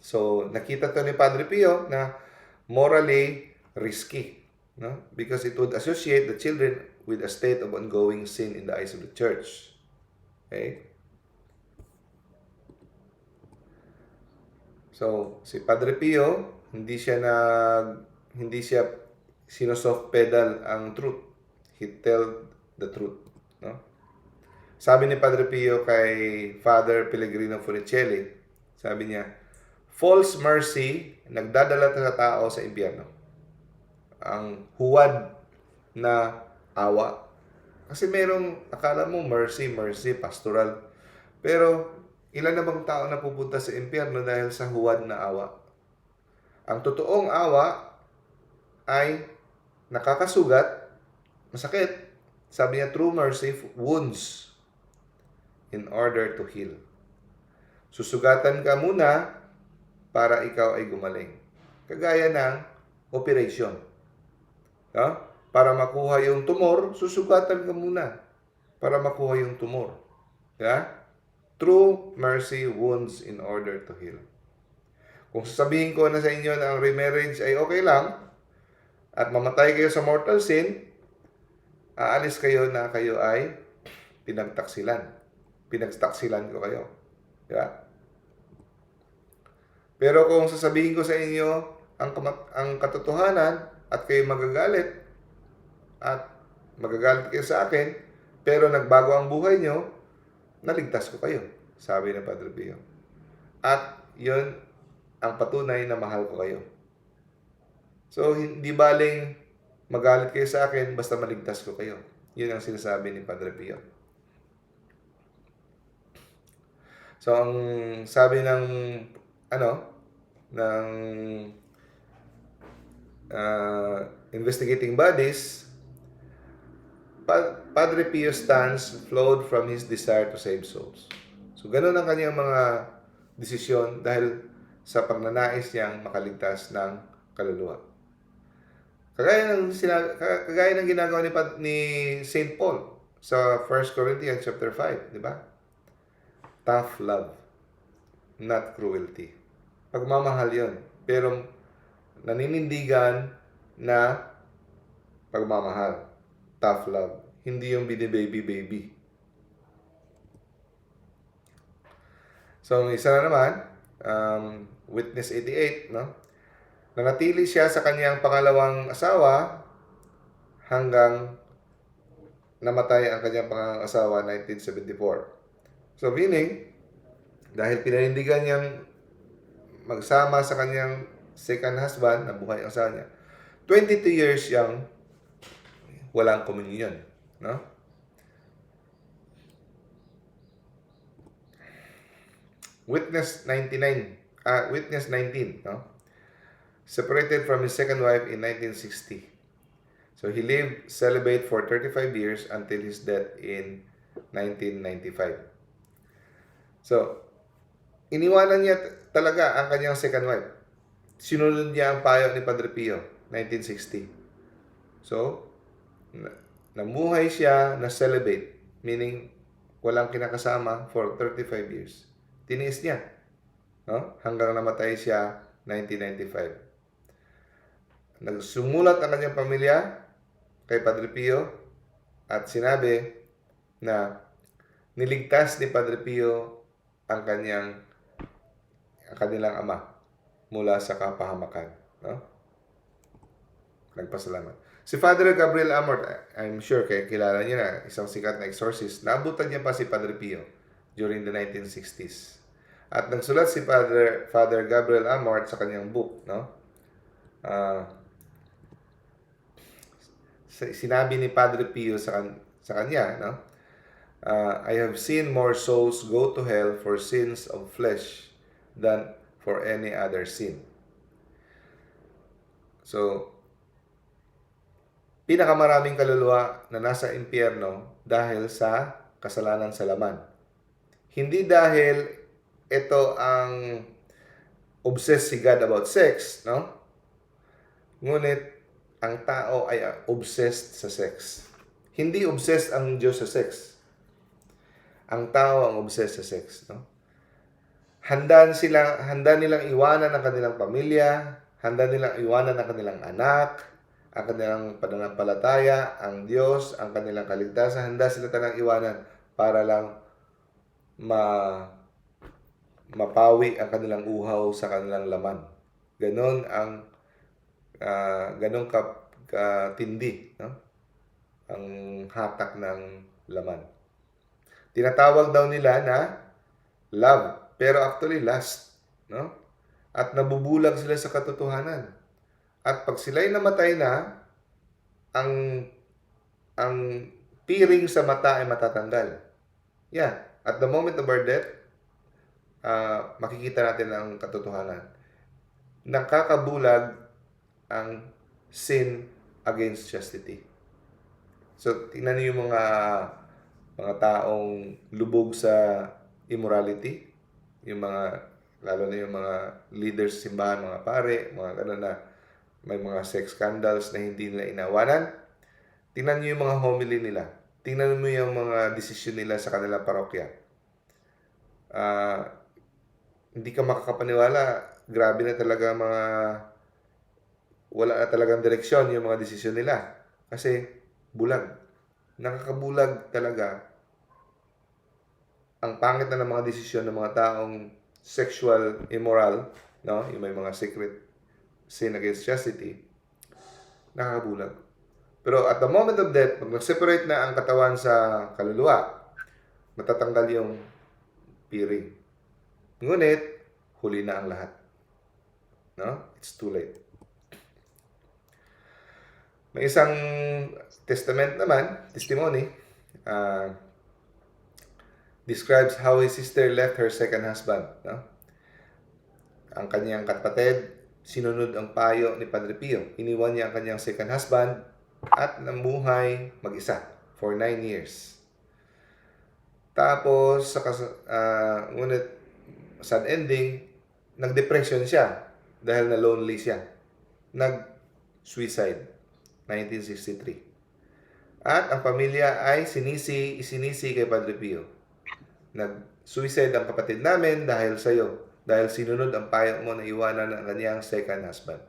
So, nakita to ni Padre Pio na morally risky, no? Because it would associate the children with a state of ongoing sin in the eyes of the church. Okay? So, si Padre Pio, hindi siya sino-soft pedal ang truth. He tell the truth, no? Sabi ni Padre Pio kay Father Pellegrino Funicelli, sabi niya, false mercy, nagdadala sa tao sa impyerno. Ang huwad na awa. Kasi merong, akala mo mercy, pastoral. Pero, ilan na bang tao na pupunta sa impyerno dahil sa huwad na awa? Ang totoong awa ay nakakasugat, masakit. Sabi niya, true mercy wounds in order to heal. Susugatan ka muna para ikaw ay gumaling. Kagaya ng operation. No? Para makuha yung tumor, susugatan ka muna para makuha yung tumor. Yeah? True mercy wounds in order to heal. Kung sasabihin ko na sa inyo na ang remarriage ay okay lang at mamatay kayo sa mortal sin, aalis kayo na kayo ay pinagtaksilan. Pinagtaksilan ko kayo. Yeah? Pero kung sasabihin ko sa inyo ang katotohanan at kayo magagalit kayo sa akin, pero nagbago ang buhay nyo, naligtas ko kayo, sabi ng Padre Pio. At yun ang patunay na mahal ko kayo. So, hindi baling magalit kayo sa akin basta maligtas ko kayo. Yun ang sinasabi ni Padre Pio. So, ang sabi ng investigating bodies, Padre Pio's stance flowed from his desire to save souls. So, ganun ang kanyang mga desisyon dahil sa pagnanais niyang makaligtas ng kaluluwa. Kagaya ng ginagawa ni St. Paul sa 1 Corinthians chapter 5, di ba? Tough love, not cruelty. Pagmamahal yun. Pero naninindigan na pagmamahal. Tough love. Hindi yung bini-baby-baby. So, isa na naman, Witness 88, no? Nanatili siya sa kanyang pangalawang asawa hanggang namatay ang kanyang pangalawang asawa 1974. So, meaning, Dahil pinanindigan niyang magsama sa kanyang second husband, nabuhay ang asawa niya, 22 years siyang walang komunyon. No? Witness 19, no? Separated from his second wife in 1960. So he lived celibate for 35 years until his death in 1995. So, iniwanan niya talaga ang kanyang second wife. Sinunod niya ang payo ni Padre Pio, 1960. So, namuhay siya na celibate, meaning walang kinakasama for 35 years. Tiniis niya, no? Hanggang namatay siya 1995. Nagsumulat ang kanyang pamilya kay Padre Pio at sinabi na niligtas ni Padre Pio ang kanilang ama mula sa kapahamakan. No? Nagpasalamat. Si Father Gabriel Amort, I'm sure kilala niyo na, isang sikat na exorcist. Naabutan niya pa si Padre Pio during the 1960s. At nagsulat si Father Gabriel Amort sa kanyang book, no? Sinabi ni Padre Pio sa kanya, no? I have seen more souls go to hell for sins of flesh than for any other sin. So, pinakamaraming kaluluwa na nasa impyerno dahil sa kasalanan sa laman. Hindi dahil ito ang obsessed si God about sex, no? Ngunit ang tao ay obsessed sa sex. Hindi obsessed ang Diyos sa sex. Ang tao ang obsessed sa sex, no? Handa nilang iwanan ang kanilang pamilya, handa nilang iwanan ang kanilang anak, ang kanilang pananampalataya, ang Diyos, ang kanilang kaligtasan, handa sila talagang iwanan para lang mapawi ang kanilang uhaw sa kanilang laman. Ganon katindi, no? Ang hatak ng laman. Tinatawag daw nila na love, pero actually lust, no? At nabubulag sila sa katotohanan. At pag sila'y namatay na, ang piring sa mata ay matatanggal. Yeah, at the moment of our death, makikita natin ang katotohanan. Nakakabulag ang sin against chastity. So, tingnan niyo yung mga taong lubog sa immorality, lalo na yung mga leaders sa simbahan, mga pare, mga gano'n na may mga sex scandals na hindi nila inawanan. Tingnan niyo yung mga homily nila. Tingnan mo yung mga desisyon nila sa kanilang parokya. Hindi ka makakapaniwala. Grabe na talaga wala na talagang direksyon yung mga desisyon nila. Kasi bulag. Nakakabulag talaga. Ang pangit na ng mga desisyon ng mga taong sexual immoral, no? Yung may mga secret sin against chastity, nakakabulag. Pero at the moment of death, pag nag-separate na ang katawan sa kaluluwa, matatanggal yung piring. Ngunit, huli na ang lahat. No? It's too late. May isang testimony, describes how his sister left her second husband. No? Ang kanyang kapatid, sinunod ang payo ni Padre Pio. Iniwan niya ang kanyang second husband at namuhay mag-isa for 9 years. Tapos, ngunit sad ending, nag-depression siya dahil na lonely siya. Nag-suicide, 1963. At ang pamilya ay isinisi kay Padre Pio. Nag-suicide ang kapatid namin dahil sa'yo. Dahil sinunod ang payo mo na iwanan ang kanyang second husband.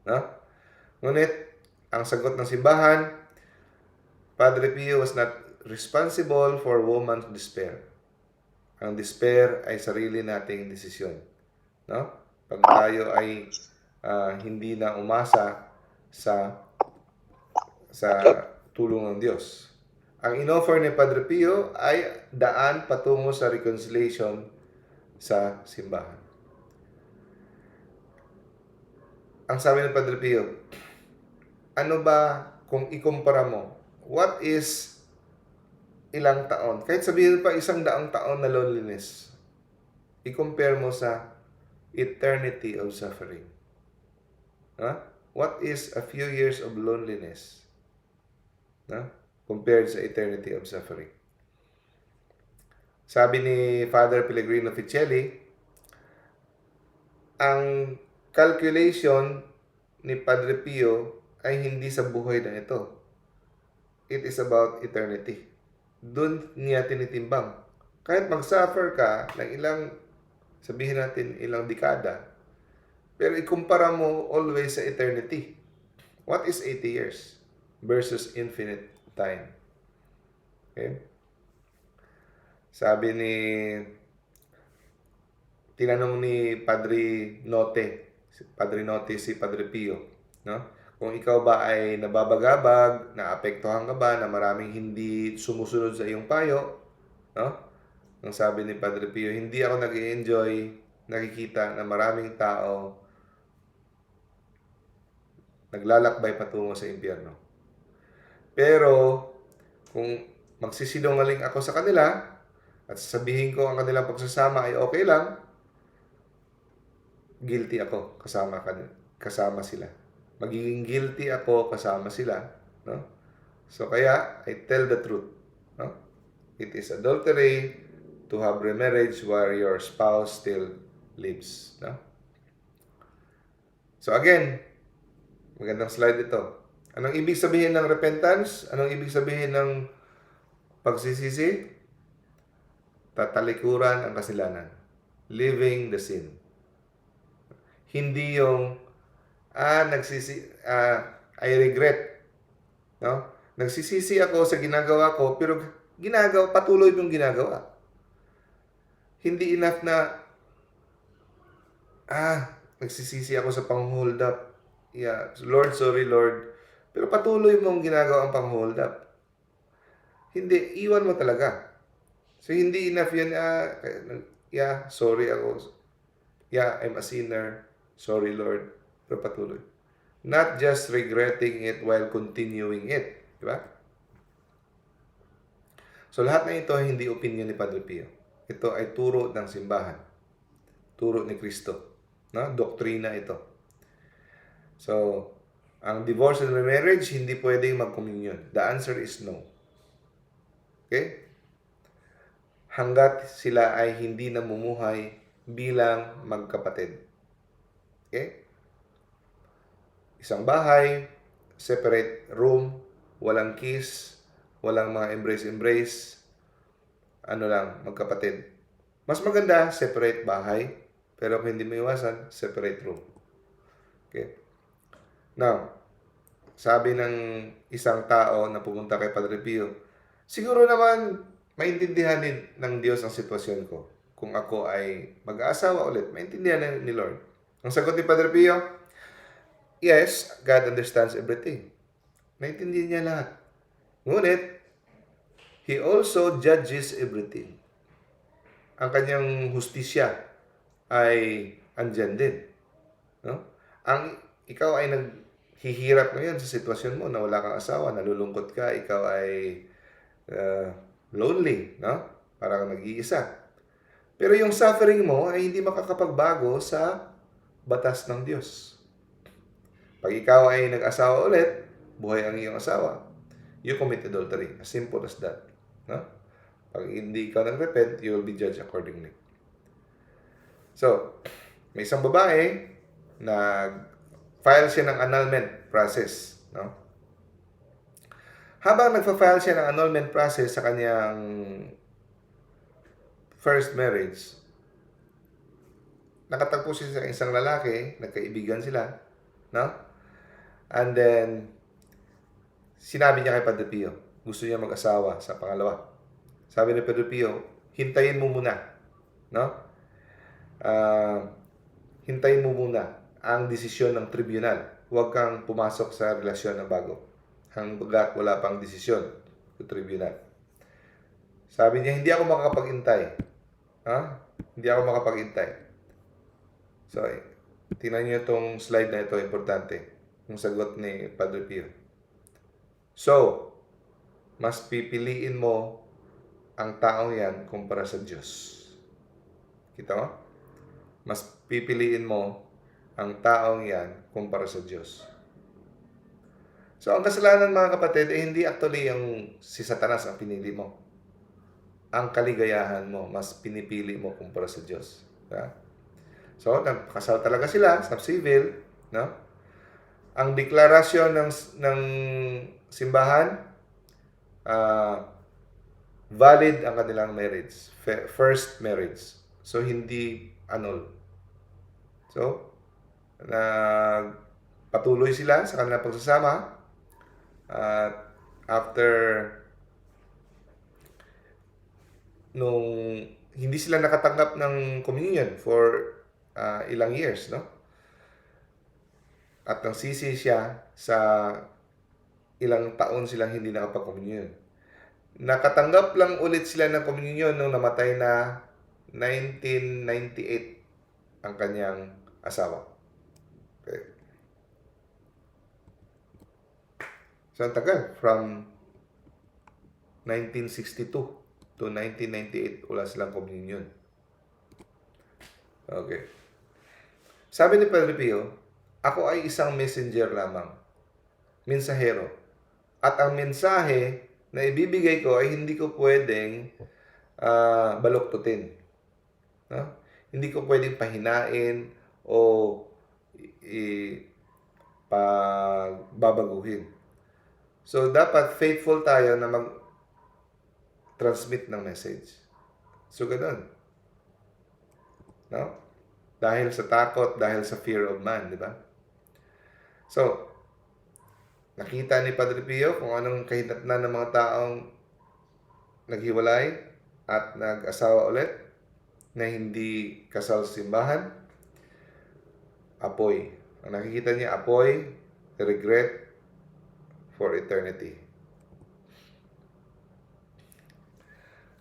No? Ngunit, ang sagot ng simbahan, Padre Pio was not responsible for woman's despair. Ang despair ay sarili nating desisyon. No? Pag tayo ay hindi na umasa sa tulong ng Diyos. Ang inoffer ni Padre Pio ay daan patungo sa reconciliation sa simbahan. Ang sabi ng Padre Pio, ano ba kung ikumpara mo, what is ilang taon, kahit sabihin pa 100 taon na loneliness, i-compare mo sa eternity of suffering. What is a few years of loneliness compared sa eternity of suffering? Sabi ni Father Pellegrino Ficelli, ang calculation ni Padre Pio ay hindi sa buhay na ito. It is about eternity. Doon niya tinitimbang. Kahit mag-suffer ka ng ilang, sabihin natin, ilang dekada, pero ikumpara mo always sa eternity. What is 80 years versus infinite time? Okay? Sabi tinanong ni Padre Note si Padre Pio, no? Kung ikaw ba ay nababagabag, naapektuhan ka ba na maraming hindi sumusunod sa iyong payo, no? Ang sabi ni Padre Pio, hindi ako nag-enjoy nakikita na maraming tao naglalakbay patungo sa impyerno. Pero kung magsisinungaling ako sa kanila at sasabihin ko ang kanilang pagsasama ay okay lang, guilty ako kasama sila. Magiging guilty ako kasama sila, no? So kaya I tell the truth, no? It is adultery to have remarriage while your spouse still lives, no? So again, magandang slide ito. Anong ibig sabihin ng repentance? Anong ibig sabihin ng pagsisisi? Tatalikuran ang kasalanan. Leaving the sin. Hindi yung I regret, no? Nagsisisi ako sa ginagawa ko, pero patuloy mong ginagawa. Hindi enough na nagsisisi ako sa pang-hold up. Yeah, Lord, sorry Lord. Pero patuloy mong ginagawa ang pang-hold up. Hindi, iwan mo talaga. So hindi enough yan, sorry ako. Yeah, I'm a sinner. Sorry Lord. Pero patuloy. Not just regretting it while continuing it. Diba? So lahat na ito hindi opinion ni Padre Pio. Ito ay turo ng simbahan. Turo ni Kristo. No? Doktrina ito. So, ang divorce and remarriage, hindi pwedeng mag-communion. The answer is no. Okay? Hanggat sila ay hindi namumuhay bilang magkapatid. Okay? Isang bahay, separate room, walang kiss, walang mga embrace-embrace, magkapatid. Mas maganda, separate bahay, pero kung hindi mo iwasan, separate room. Okay? Now, sabi ng isang tao na pumunta kay Padre Pio, siguro naman maintindihan ng Diyos ang sitwasyon ko. Kung ako ay mag-aasawa ulit, maintindihan ni Lord. Ang sagot ni Padre Pio, yes, God understands everything. Naintindihan niya lahat. Ngunit, He also judges everything. Ang kanyang hustisya ay andyan din. No? Ikaw ay naghihirap ngayon sa sitwasyon mo na wala kang asawa, nalulungkot ka, ikaw ay lonely, no? Parang nag-iisa. Pero yung suffering mo ay hindi makakapagbago sa batas ng Diyos. Pag ikaw ay nag-asawa ulit, buhay ang iyong asawa, you commit adultery. As simple as that. No? Pag hindi ikaw nag-repent, you will be judged accordingly. So, may isang babae na file siya ng annulment process. No? Habang nagpa-file siya ng annulment process sa kanyang first marriage, nakatagpo siya sa isang lalaki, nagkaibigan sila, no? And then, sinabi niya kay Padre Pio, gusto niya mag-asawa sa pangalawa. Sabi ni Padre Pio, hintayin mo muna, no? Hintayin mo muna ang desisyon ng tribunal. Huwag kang pumasok sa relasyon na bago. Hanggat wala pang desisyon sa tribunal. Sabi niya, hindi ako makakapag-intay. Hindi ako makapag-intay. So, tingnan niyo itong slide na ito, importante. Yung sagot ni Padre Pio. So, mas pipiliin mo ang taong yan kumpara sa Diyos. Kita mo? Mas pipiliin mo ang taong yan kumpara sa Diyos. So, ang kasalanan mga kapatid, hindi actually yung si Satanas ang pinili mo. Ang kaligayahan mo, mas pinipili mo kumpara sa Diyos. Yeah? So, nagkasal talaga sila sa civil, no? Ang deklarasyon ng simbahan, valid ang kanilang marriage, first marriage. So, hindi annul. So, patuloy sila sa kanilang pagsasama. At after nung hindi sila nakatanggap ng communion for ilang years, no? At nagsisi siya sa ilang taon silang hindi nakapag-communion. Nakatanggap lang ulit sila ng communion nung namatay na 1998 ang kanyang asawa. Okay. So, ang tagal. From 1962 to 1998, wala silang communion. Okay. Sabi ni Padre Pio, ako ay isang messenger lamang. Mensahero. At ang mensahe na ibibigay ko ay hindi ko pwedeng baluktutin. No? Hindi ko pwedeng pahinain o babaguhin. So, dapat faithful tayo na mag-transmit ng message. So, ganun. No? Dahil sa takot, dahil sa fear of man, di ba? So, nakita ni Padre Pio kung anong kahinatnan ng mga taong naghiwalay at nag-asawa ulit na hindi kasal sa simbahan. Apoy. Ang nakikita niya, apoy, regret for eternity.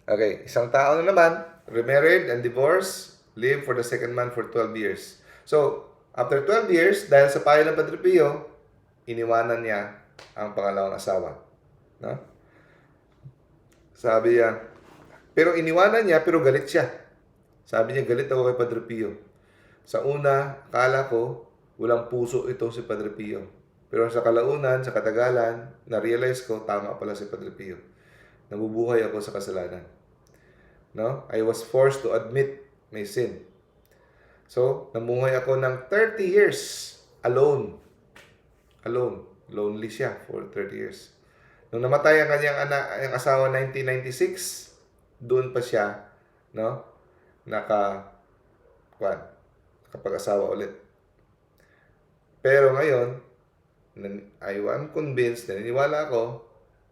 Okay, isang tao na naman, remarried and divorced, lived for the second man for 12 years. So, after 12 years, dahil sa payo ng Padre Pio, iniwanan niya ang pangalawang asawa. No? Sabi niya, pero iniwanan niya, pero galit siya. Sabi niya, galit ako kay Padre Pio. Sa una, akala ko, walang puso ito si Padre Pio. Pero sa kalaunan, sa katagalan, na-realize ko, tama pala si Padre Pio. Nabubuhay ako sa kasalanan. No? I was forced to admit my sin. So, namuhay ako ng 30 years alone. Alone. Lonely siya for 30 years. Nung namatay ang kanyang ang asawa 1996, doon pa siya, no? Nakapag-asawa ulit. Pero ngayon, I am convinced, naniniwala ako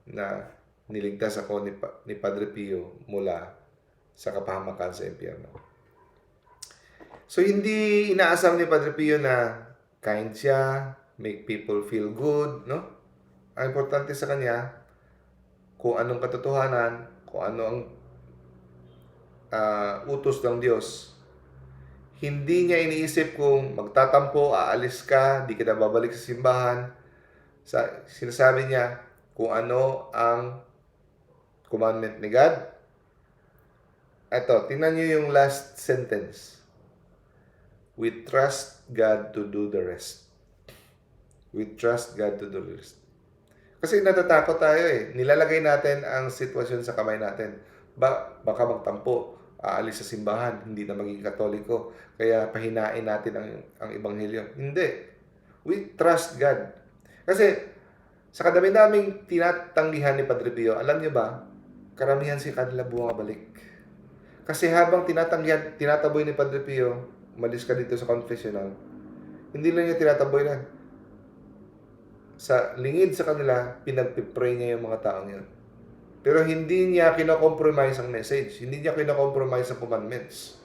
na niligtas ako ni Padre Pio mula sa kapahamakan sa impyerno. So, hindi inaasam ni Padre Pio na kind siya, make people feel good, no? Ang importante sa kanya, kung anong katotohanan, kung ano ang utos ng Diyos. Hindi niya iniisip kung magtatampo, aalis ka, di ka na babalik sa simbahan. Sinasabi niya kung ano ang commandment ni God. Ito, tingnan niyo yung last sentence. We trust God to do the rest. We trust God to do the rest. Kasi natatakot tayo eh. Nilalagay natin ang sitwasyon sa kamay natin. Baka magtampo, aalis sa simbahan, hindi na maging Katoliko, kaya pahinain natin ang Ebanghelyo. Hindi. We trust God. Kasi sa kadami-daming tinatanggihan ni Padre Pio, alam niyo ba, karamihan si kanila bumabalik. Kasi habang tinataboy ni Padre Pio, umalis ka dito sa confessional, hindi lang niya tinataboy lang. Sa lingid sa kanila, pinagpipray niya yung mga taong yun. Pero hindi niya kino-compromise ang message. Hindi niya kino-compromise ang commandments.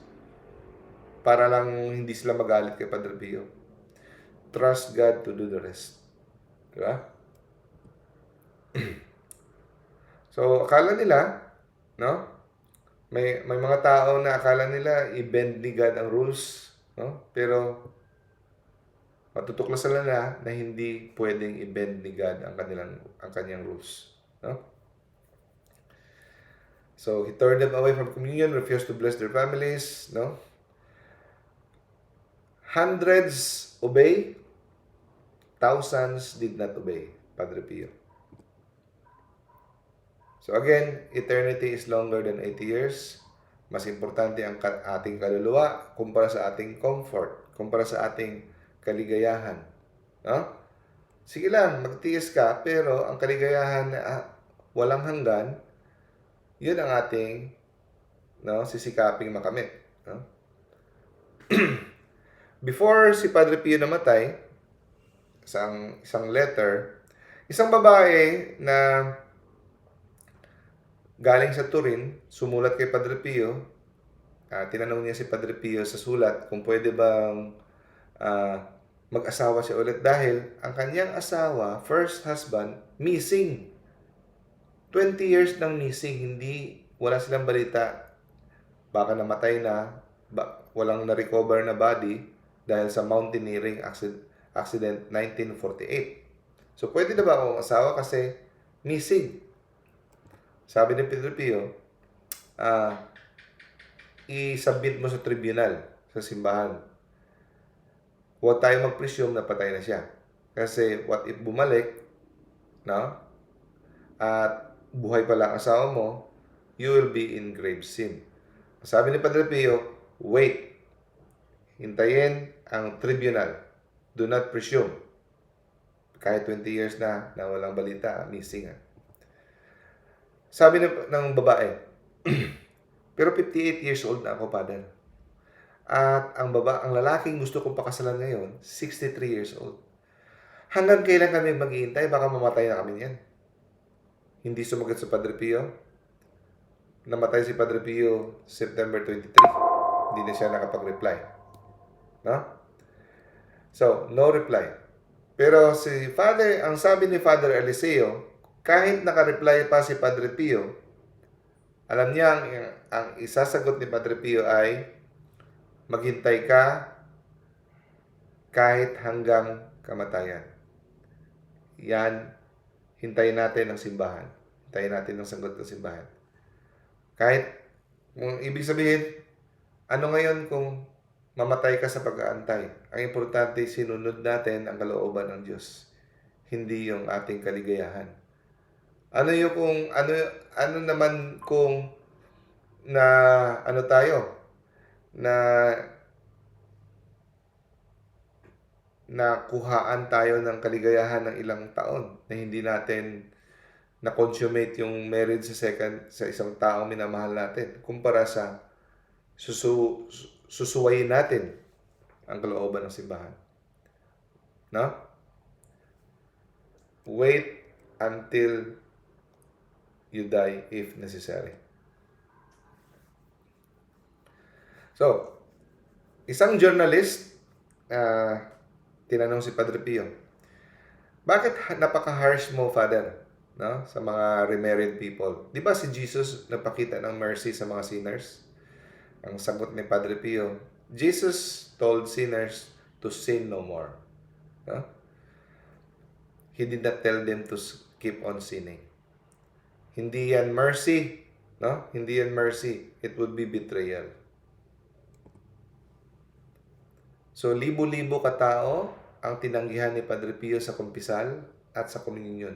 Para lang hindi sila magalit kay Padre Pio. Trust God to do the rest. Diba? So, akala nila, no? May mga tao na akala nila i-bend ni God ang rules, no? Pero matutuklasan nila na hindi pwedeng i-bend ni God ang kanyang rules, no? So he turned them away from communion, refused to bless their families, no? Hundreds obey, thousands did not obey, Padre Pio. So again, eternity is longer than 80 years. Mas importante ang ating kaluluwa kumpara sa ating comfort, kumpara sa ating kaligayahan. No? Sige lang, magtiis ka, pero ang kaligayahan na walang hanggan, yun ang ating sisikaping makamit. No? Before si Padre Pio namatay, isang letter, isang babae na galing sa Turin, sumulat kay Padre Pio. Tinanong niya si Padre Pio sa sulat kung pwede bang mag-asawa siya ulit dahil ang kanyang asawa, first husband, missing. 20 years nang missing, wala silang balita. Baka namatay na, walang na-recover na body dahil sa mountaineering accident 1948. So pwede na ba akong asawa kasi missing? Sabi ni Padre Pio, i-submit mo sa tribunal, sa simbahan. Huwag tayo mag-presume na patay na siya. Kasi what if bumalik, no? At buhay pala ang asawa mo, you will be in grave sin. Sabi ni Padre Pio, wait. Hintayin ang tribunal. Do not presume. Kahit 20 years na walang balita, missing. Sabi ng babae, pero 58 years old na ako, Father. At ang lalaking gusto kong pakasalan ngayon, 63 years old. Hanggang kailan kami maghihintay? Baka mamatay na kami niyan. Hindi sumagot sa Padre Pio. Namatay si Padre Pio September 23. Hindi na siya nakapag-reply. No? So, no reply. Pero ang sabi ni Father Eliseo, kahit naka-reply pa si Padre Pio, alam niya ang isasagot ni Padre Pio ay maghintay ka kahit hanggang kamatayan. Yan, hintayin natin ang simbahan. Hintayin natin ang sagot ng simbahan. Kahit, ibig sabihin, ano ngayon kung mamatay ka sa pag-aantay? Ang importante, sinunod natin ang kalooban ng Diyos. Hindi yung ating kaligayahan. Ano naman kung nakuhaan tayo ng kaligayahan ng ilang taon na hindi natin na-consummate yung marriage sa isang taong minamahal natin kumpara sa susuwayin natin ang kalooban ng simbahan. No? Wait until you die if necessary. So, isang journalist, tinanong si Padre Pio, bakit napaka-harsh mo, Father, no? Sa mga remarried people? Di ba si Jesus napakita ng mercy sa mga sinners? Ang sagot ni Padre Pio, Jesus told sinners to sin no more. No? He did not tell them to keep on sinning. Hindi yan mercy, no? Hindi yan mercy. It would be betrayal. So, libo-libo katao ang tinanggihan ni Padre Pio sa kumpisal at sa komunyon.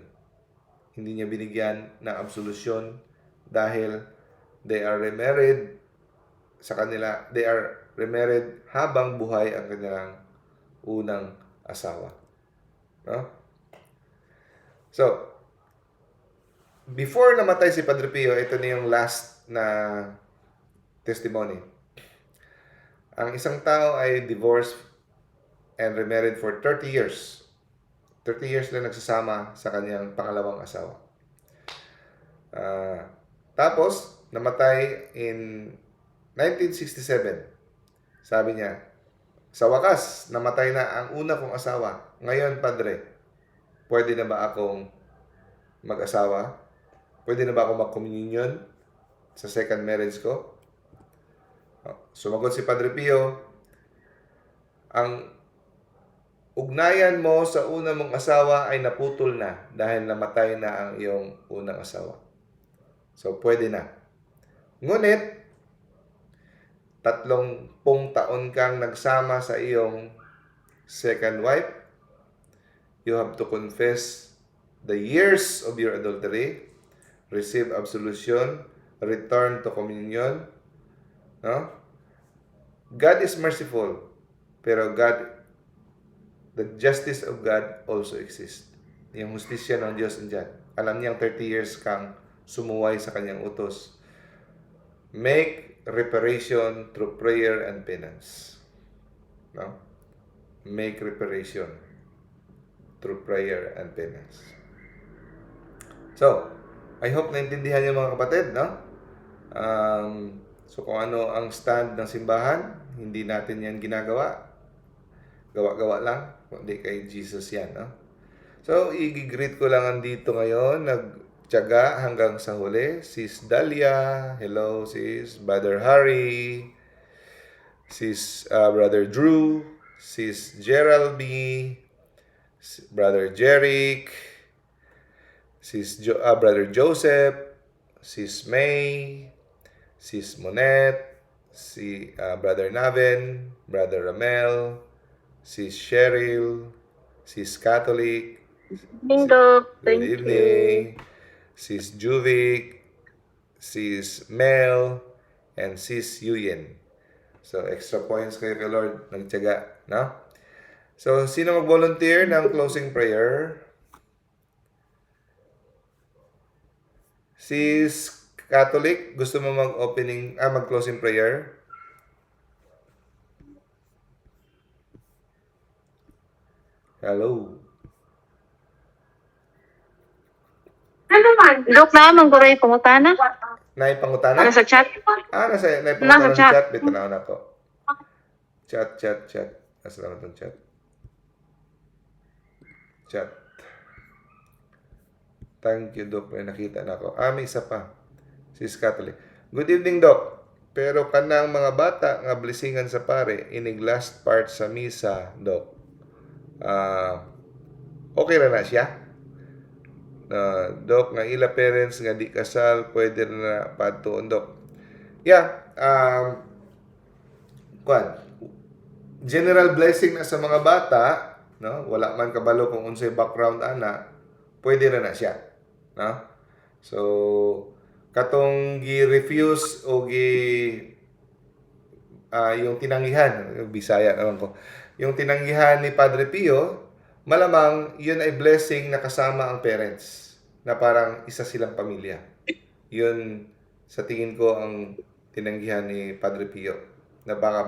Hindi niya binigyan ng absolusyon dahil they are remarried habang buhay ang kanilang unang asawa. No? So, before namatay si Padre Pio, ito na yung last na testimony. Ang isang tao ay divorced and remarried for 30 years. 30 years na nagsasama sa kanyang pangalawang asawa. Tapos, namatay in 1967. Sabi niya, sa wakas, namatay na ang una kong asawa. Ngayon, Padre, pwede na ba akong mag-asawa? Pwede na ba akong mag-communion? sa second marriage ko? Sumagot si Padre Pio, ang ugnayan mo sa una mong asawa ay naputol na dahil namatay na ang iyong unang asawa. So, pwede na. Ngunit, 30 taon kang nagsama sa iyong second wife, you have to confess the years of your adultery, receive absolution, return to communion. No? God is merciful, pero the justice of God also exists. Yung hustisya ng Diyos andyan. Alam niyang 30 years kang sumuway sa kanyang utos. Make reparation through prayer and penance. No? Make reparation through prayer and penance. So, I hope naintindihan niyo mga kapatid, no? So, kung ano ang stand ng simbahan, hindi natin yan ginagawa. Gawa-gawa lang, kundi kay Jesus yan, no? So, i-greet ko lang andito ngayon, nagtiyaga hanggang sa huli. Sis Dalia, hello sis. Brother Harry, sis Brother Drew, sis Gerald B, Brother Jeric, Brother Joseph, sis May, sis Monet, si Brother Naven, Brother Ramel, sis Cheryl, sis Catholic, Doc. good Thank evening, sis Juvic, sis Mel, and sis Yuyen. So, extra points kayo kay Lord, nagtiyaga, no? So, sino mag-volunteer ng closing prayer? Sis Catholic, gusto mo mag-closing prayer? Hello. Doc, naman ko rin pangutana. Naipangutana? Ano sa chat? Naipangutana Nasa sa chat. chat. Bito na ako. Chat. Nasa naman itong chat. Chat. Thank you, Doc. May nakita na ako. May isa pa. Sis Catholic. Good evening, Doc. Pero kanang mga bata nga blessingan sa pare, inig last part sa misa, Doc. Okay na siya? Doc, nga ila parents nga di kasal, pwede na patuon, Doc. Yeah. General blessing na sa mga bata, no? Wala man kabalo kung unsay background ana, pwede na siya, no? So, katong gi-refuse o yung tinanggihan, yung Bisaya naman ko. Yung tinanggihan ni Padre Pio, malamang yun ay blessing na kasama ang parents, na parang isa silang pamilya. Yun sa tingin ko ang tinanggihan ni Padre Pio, na baka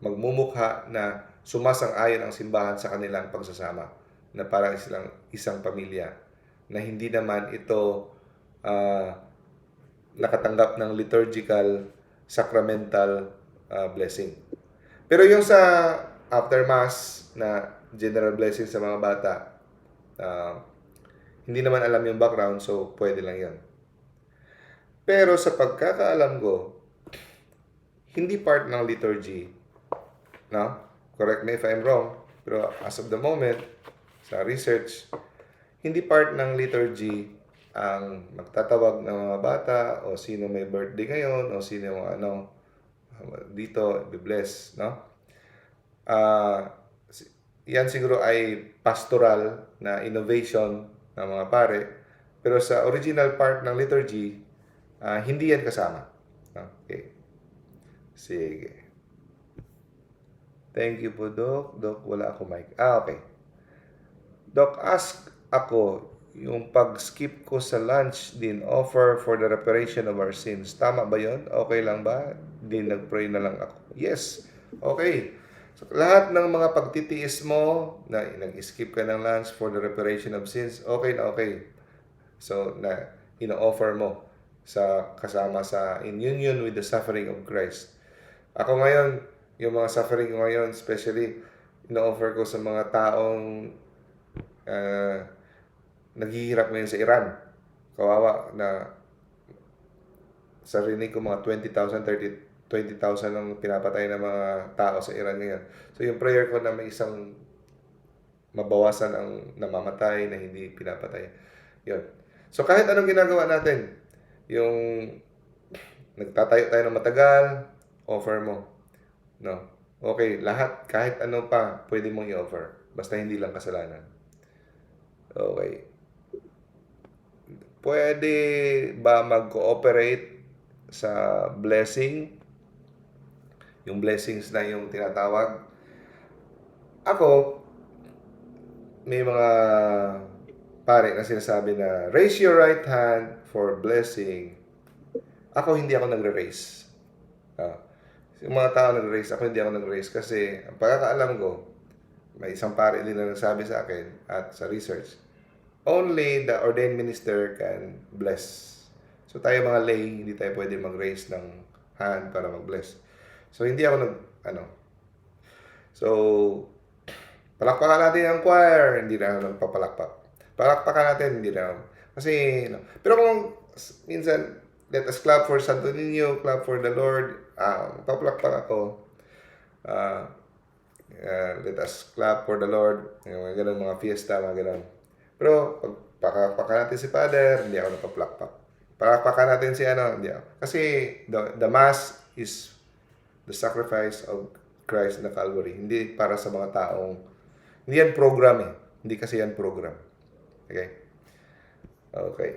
magmumukha na sumasang-ayon ang simbahan sa kanilang pagsasama, na parang silang isang pamilya, na hindi naman ito nakatanggap ng liturgical, sacramental blessing. Pero yung sa after Mass na general blessing sa mga bata, hindi naman alam yung background, so pwede lang yun. Pero sa pagkakaalam ko, hindi part ng liturgy, no? Correct me if I'm wrong, pero as of the moment, sa research, hindi part ng liturgy ang magtatawag ng mga bata o sino may birthday ngayon o sino dito be-bless, no? Yan siguro ay pastoral na innovation ng mga pare, pero sa original part ng liturgy, hindi yan kasama. Okay. Sige. Thank you po, Doc. Doc, wala ako mic. Okay. Doc, ask ako, yung pag-skip ko sa lunch din, offer for the reparation of our sins. Tama ba yon? Okay lang ba? Din nag-pray na lang ako. Yes. Okay. So, lahat ng mga pagtitiis mo, na nag-skip ka ng lunch for the reparation of sins, okay na okay. So, na ino-offer mo kasama sa in union with the suffering of Christ. Ako ngayon, yung mga suffering ko ngayon, especially, ino-offer ko sa mga taong naghihirap ngayon sa Iran. Kawawa na sa rinig ko mga 20,000 ang pinapatay ng mga tao sa Iran ngayon. So yung prayer ko na may isang mabawasan ang namamatay na hindi pinapatay. Yun. So kahit anong ginagawa natin, yung nagtatayo tayo ng matagal, offer mo. No? Okay, lahat, kahit ano pa, pwede mong i-offer. Basta hindi lang kasalanan. Okay. Pwede ba mag-cooperate sa blessing? Yung blessings na yung tinatawag. Ako, may mga pare na sinasabi na raise your right hand for blessing. Ako hindi ako nagre-raise. Yung mga tao nag-raise, ako hindi ako nag-raise kasi ang pagkakaalam ko, may isang pare din na nagsabi sa akin at sa research, only the ordained minister can bless. So tayo mga lay, hindi tayo pwede mag-raise ng hand para mag-bless. So hindi ako So, palakpakan natin ang choir, hindi na ako nagpapalakpak. Palakpakan natin, hindi na ako. Kasi, pero kung minsan, let us clap for Santo Niño, clap for the Lord, papalakpak ako. Let us clap for the Lord, yung mga ganun, mga fiesta, mga ganun. Pero, pag palakpakan natin si Father, hindi ako nagpapalakpak. Palakpakan natin si hindi ako. Kasi, the Mass is the sacrifice of Christ na Calvary. Hindi para sa mga taong, hindi yan program eh. Hindi kasi yan program. Okay? Okay.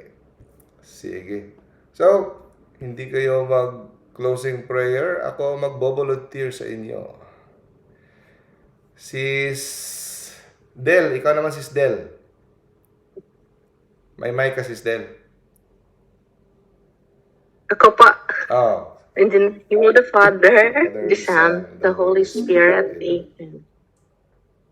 Sige. So, hindi kayo mag-closing prayer. Ako mag-volunteer sa inyo. Sis Del, ikaw naman sis Del. May mic ka sis Del. Ako pa. Oh. In the name of the Father, the Son, the Holy Spirit. Amen.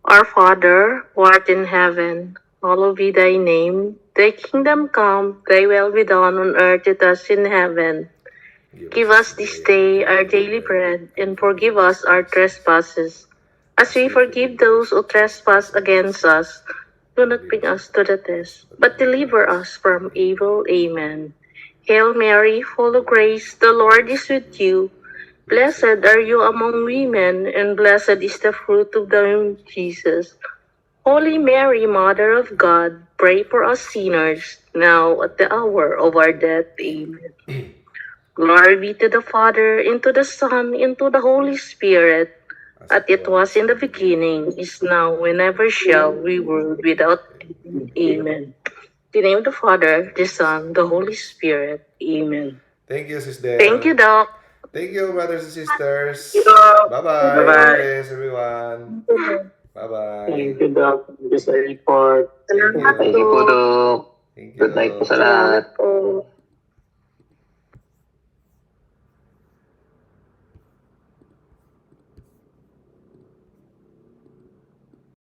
Our Father, who art in heaven, hallowed be thy name. Thy kingdom come, thy will be done on earth as in heaven. Give us this day our daily bread, and forgive us our trespasses, as we forgive those who trespass against us. Do not bring us to the test, but deliver us from evil. Amen. Hail Mary, full of grace, the Lord is with you. Blessed are you among women, and blessed is the fruit of thy womb, Jesus. Holy Mary, Mother of God, pray for us sinners, now at the hour of our death. Amen. Glory be to the Father, and to the Son, and to the Holy Spirit, as it was in the beginning, is now, and ever shall be, world without end. Amen. In the name of the Father, the Son, the Holy Spirit. Amen. Thank you, sis Del. Thank you, Doc. Thank you, brothers and sisters. Thank you. Bye-bye. Bye-bye. God bless everyone. Bye-bye. Thank you, Doc. Thank you sa report. Salamat Thank you po, po. Dok. Thank you. Good night po sa lahat. Salamat po.